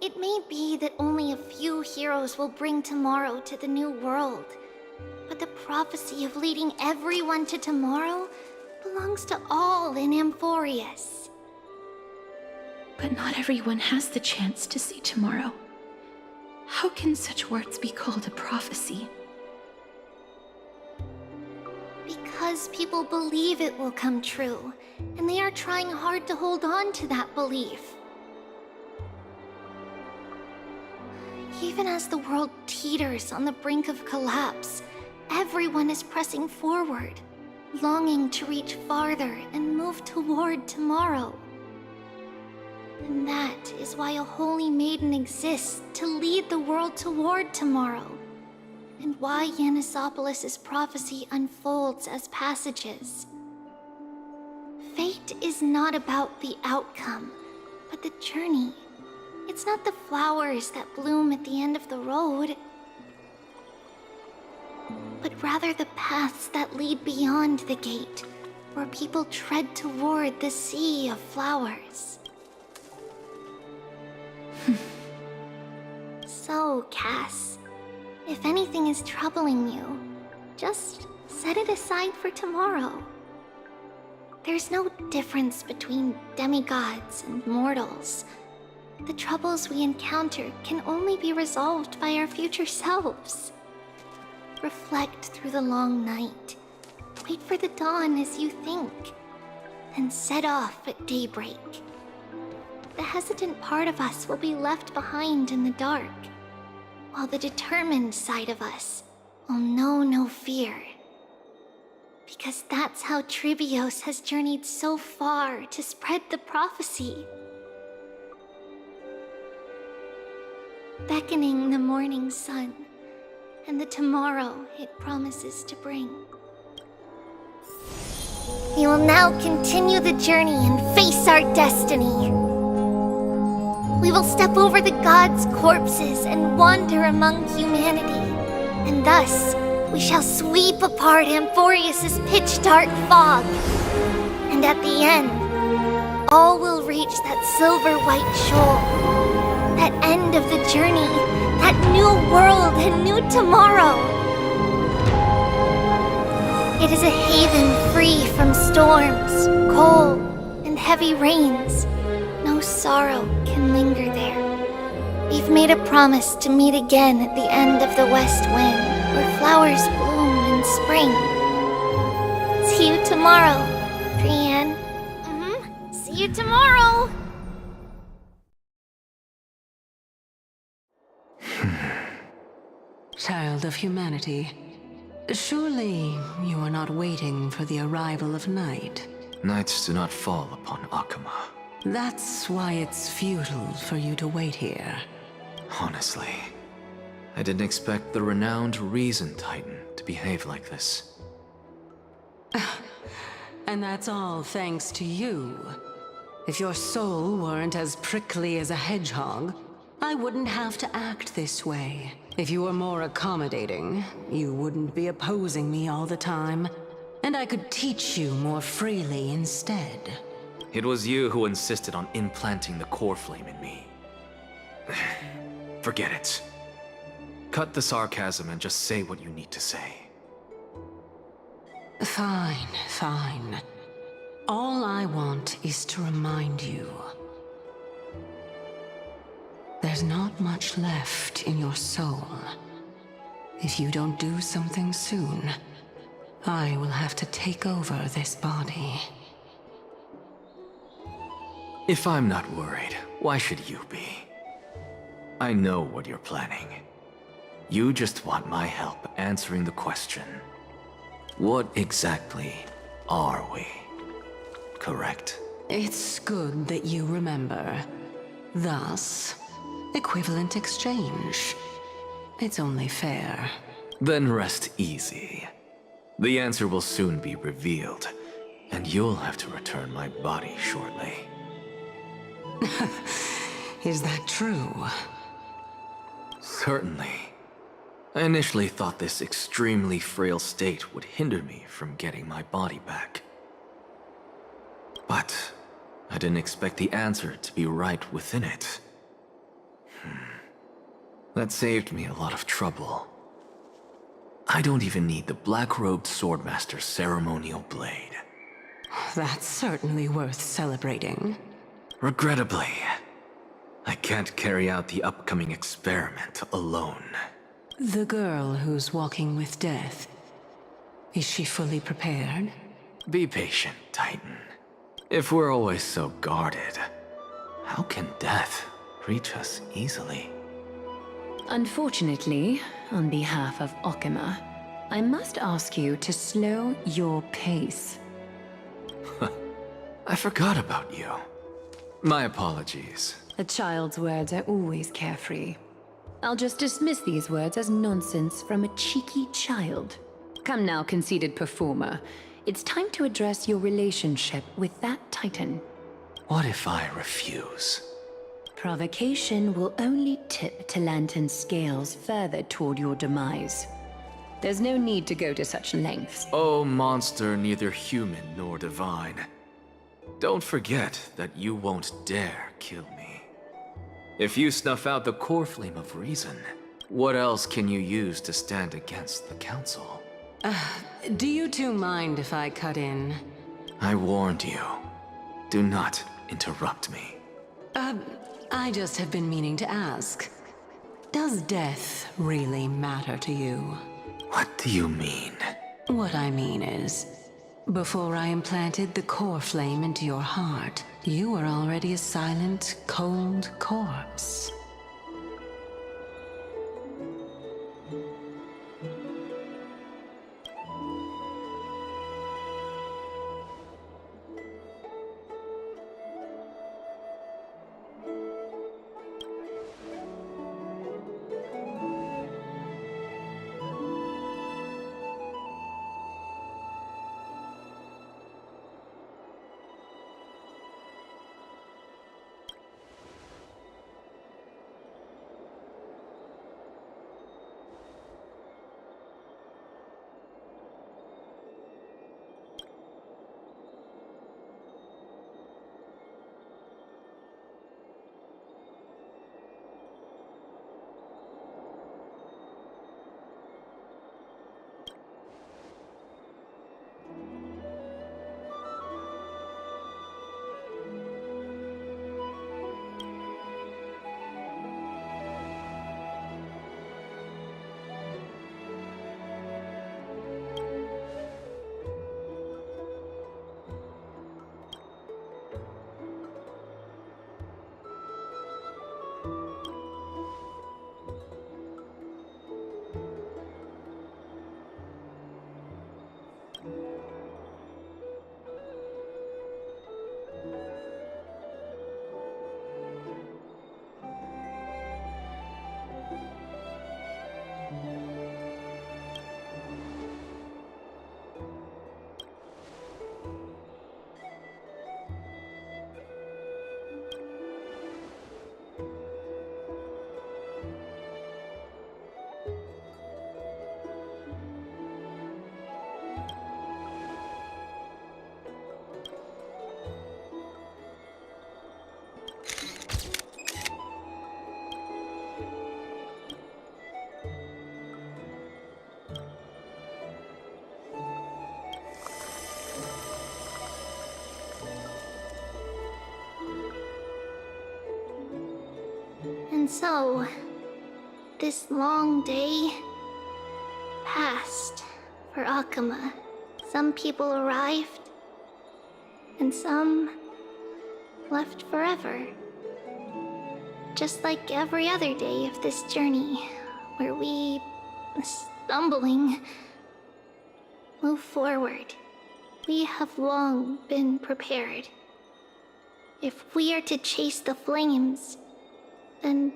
It may be that only a few heroes will bring tomorrow to the new world, but the prophecy of leading everyone to tomorrow belongs to all in Amphorius. But not everyone has the chance to see tomorrow. How can such words be called a prophecy? Because people believe it will come true, and they are trying hard to hold on to that belief. Even as the world teeters on the brink of collapse, everyone is pressing forward, longing to reach farther and move toward tomorrow. And that is why a holy maiden exists to lead the world toward tomorrow, and why Yanisopolis' prophecy unfolds as passages. Fate is not about the outcome, but the journey. It's not the flowers that bloom at the end of the road, but rather the paths that lead beyond the gate, where people tread toward the sea of flowers. So, Cass, if anything is troubling you, just set it aside for tomorrow. There's no difference between demigods and mortals. The troubles we encounter can only be resolved by our future selves. Reflect through the long night. Wait for the dawn as you think, and set off at daybreak. The hesitant part of us will be left behind in the dark, while the determined side of us will know no fear. Because that's how Trivios has journeyed so far to spread the prophecy. Beckoning the morning sun, and the tomorrow it promises to bring. We will now continue the journey and face our destiny. We will step over the gods' corpses and wander among humanity, and thus we shall sweep apart Amphorius' pitch-dark fog. And at the end, all will reach that silver-white shoal, that end of the journey, that new world and new tomorrow. It is a haven free from storms, cold, and heavy rains. No sorrow can linger there. We've made a promise to meet again at the end of the west wind, where flowers bloom in spring. See you tomorrow, Brienne. See you tomorrow! Child of humanity, surely you are not waiting for the arrival of night. Nights do not fall upon Akama. That's why it's futile for you to wait here. Honestly, I didn't expect the renowned Reason Titan to behave like this. And that's all thanks to you. If your soul weren't as prickly as a hedgehog, I wouldn't have to act this way. If you were more accommodating, you wouldn't be opposing me all the time, and I could teach you more freely instead. It was you who insisted on implanting the core flame in me. Forget it. Cut the sarcasm and just say what you need to say. Fine, fine. All I want is to remind you. There's not much left in your soul. If you don't do something soon, I will have to take over this body. If I'm not worried, why should you be? I know what you're planning. You just want my help answering the question. What exactly are we? Correct? It's good that you remember. Thus, equivalent exchange. It's only fair. Then rest easy. The answer will soon be revealed, and you'll have to return my body shortly. Is that true? Certainly. I initially thought this extremely frail state would hinder me from getting my body back. But I didn't expect the answer to be right within it. That saved me a lot of trouble. I don't even need the black-robed swordmaster's ceremonial blade. That's certainly worth celebrating. Regrettably, I can't carry out the upcoming experiment alone. The girl who's walking with death, is she fully prepared? Be patient, Titan. If we're always so guarded, how can death reach us easily? Unfortunately, on behalf of Okima, I must ask you to slow your pace. I forgot about you. My apologies. A child's words are always carefree. I'll just dismiss these words as nonsense from a cheeky child. Come now, conceited performer. It's time to address your relationship with that Titan. What if I refuse? Provocation will only tip Talantan's scales further toward your demise. There's no need to go to such lengths. Oh, monster neither human nor divine. Don't forget that you won't dare kill me. If you snuff out the core flame of reason, what else can you use to stand against the Council? Do you two mind if I cut in? I warned you. Do not interrupt me. I just have been meaning to ask. Does death really matter to you? What do you mean? What I mean is, before I implanted the core flame into your heart, you were already a silent, cold corpse. And so, this long day passed for Akuma. Some people arrived, and some left forever. Just like every other day of this journey, where we, stumbling, move forward. We have long been prepared. If we are to chase the flames, then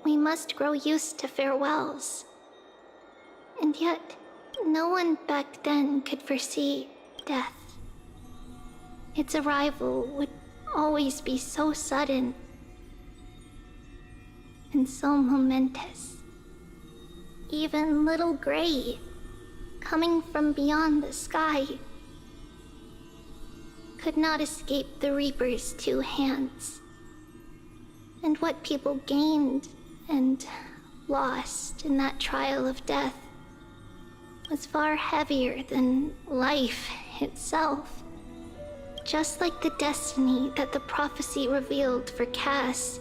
we must grow used to farewells. And yet, no one back then could foresee death. Its arrival would always be so sudden and so momentous. Even little Gray, coming from beyond the sky, could not escape the Reaper's two hands. And what people gained and lost in that trial of death was far heavier than life itself. Just like the destiny that the prophecy revealed for Cass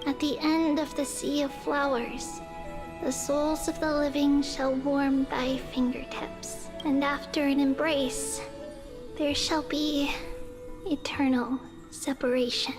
at the end of the Sea of Flowers, the souls of the living shall warm thy fingertips, and after an embrace, there shall be eternal separation.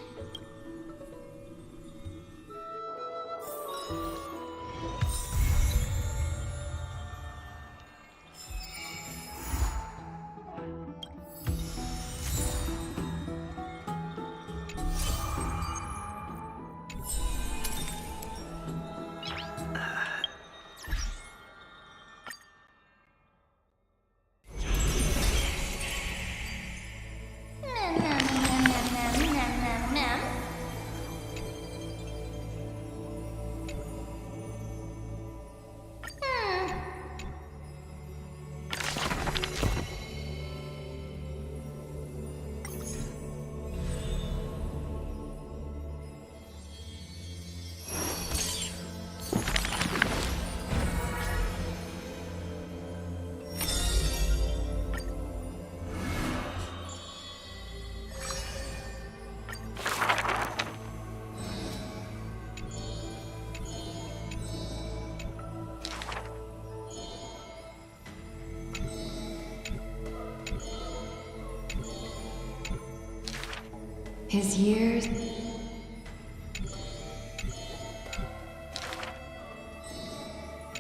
His years...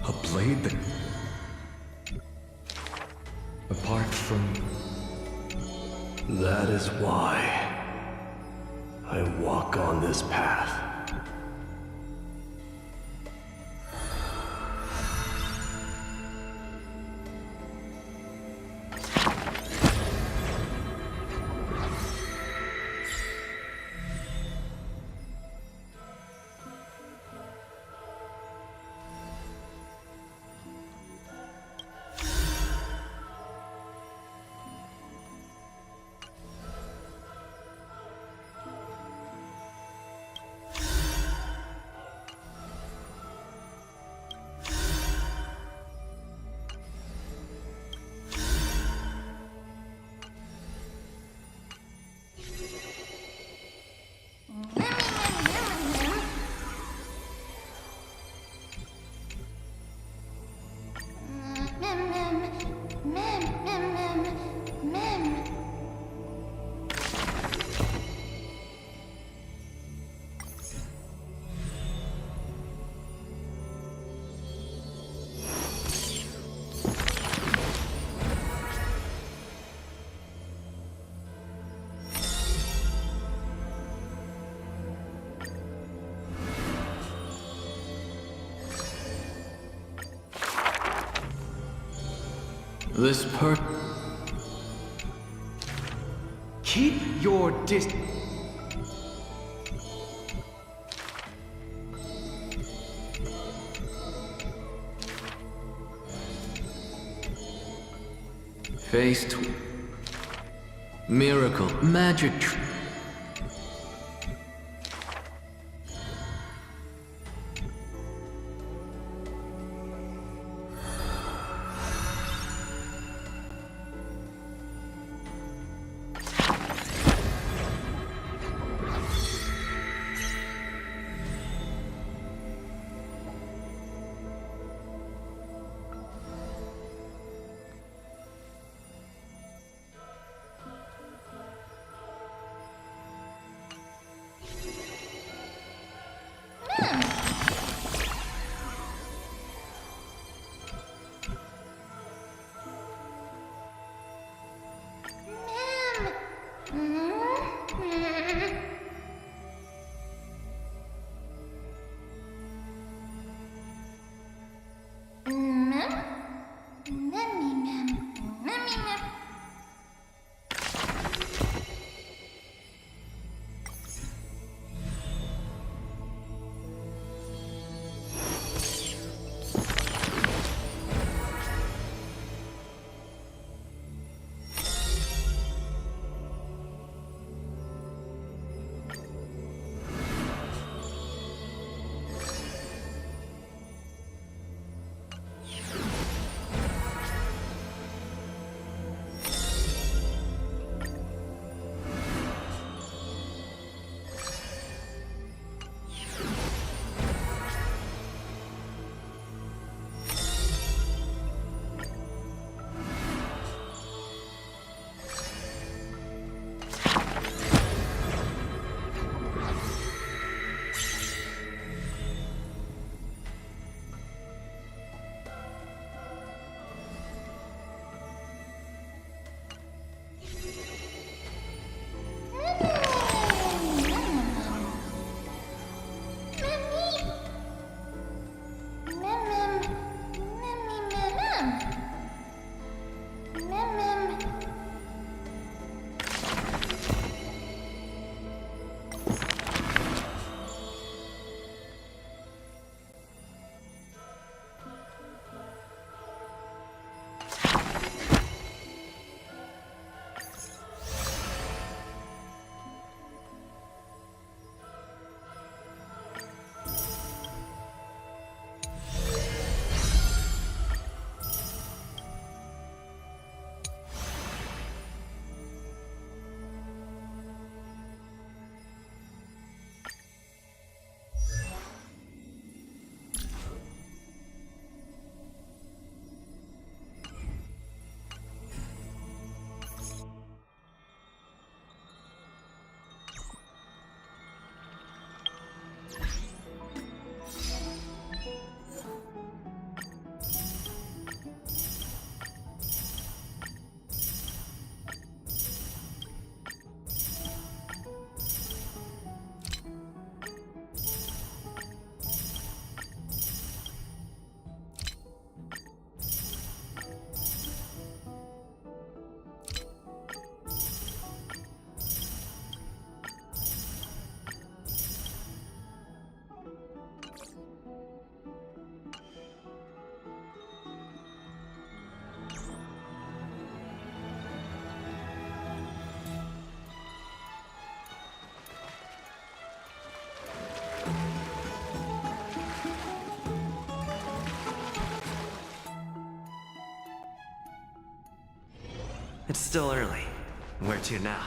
A blade that... Apart from... That is why I walk on this path. This Keep your distance. Faced miracle, magic. It's still early. Where to now?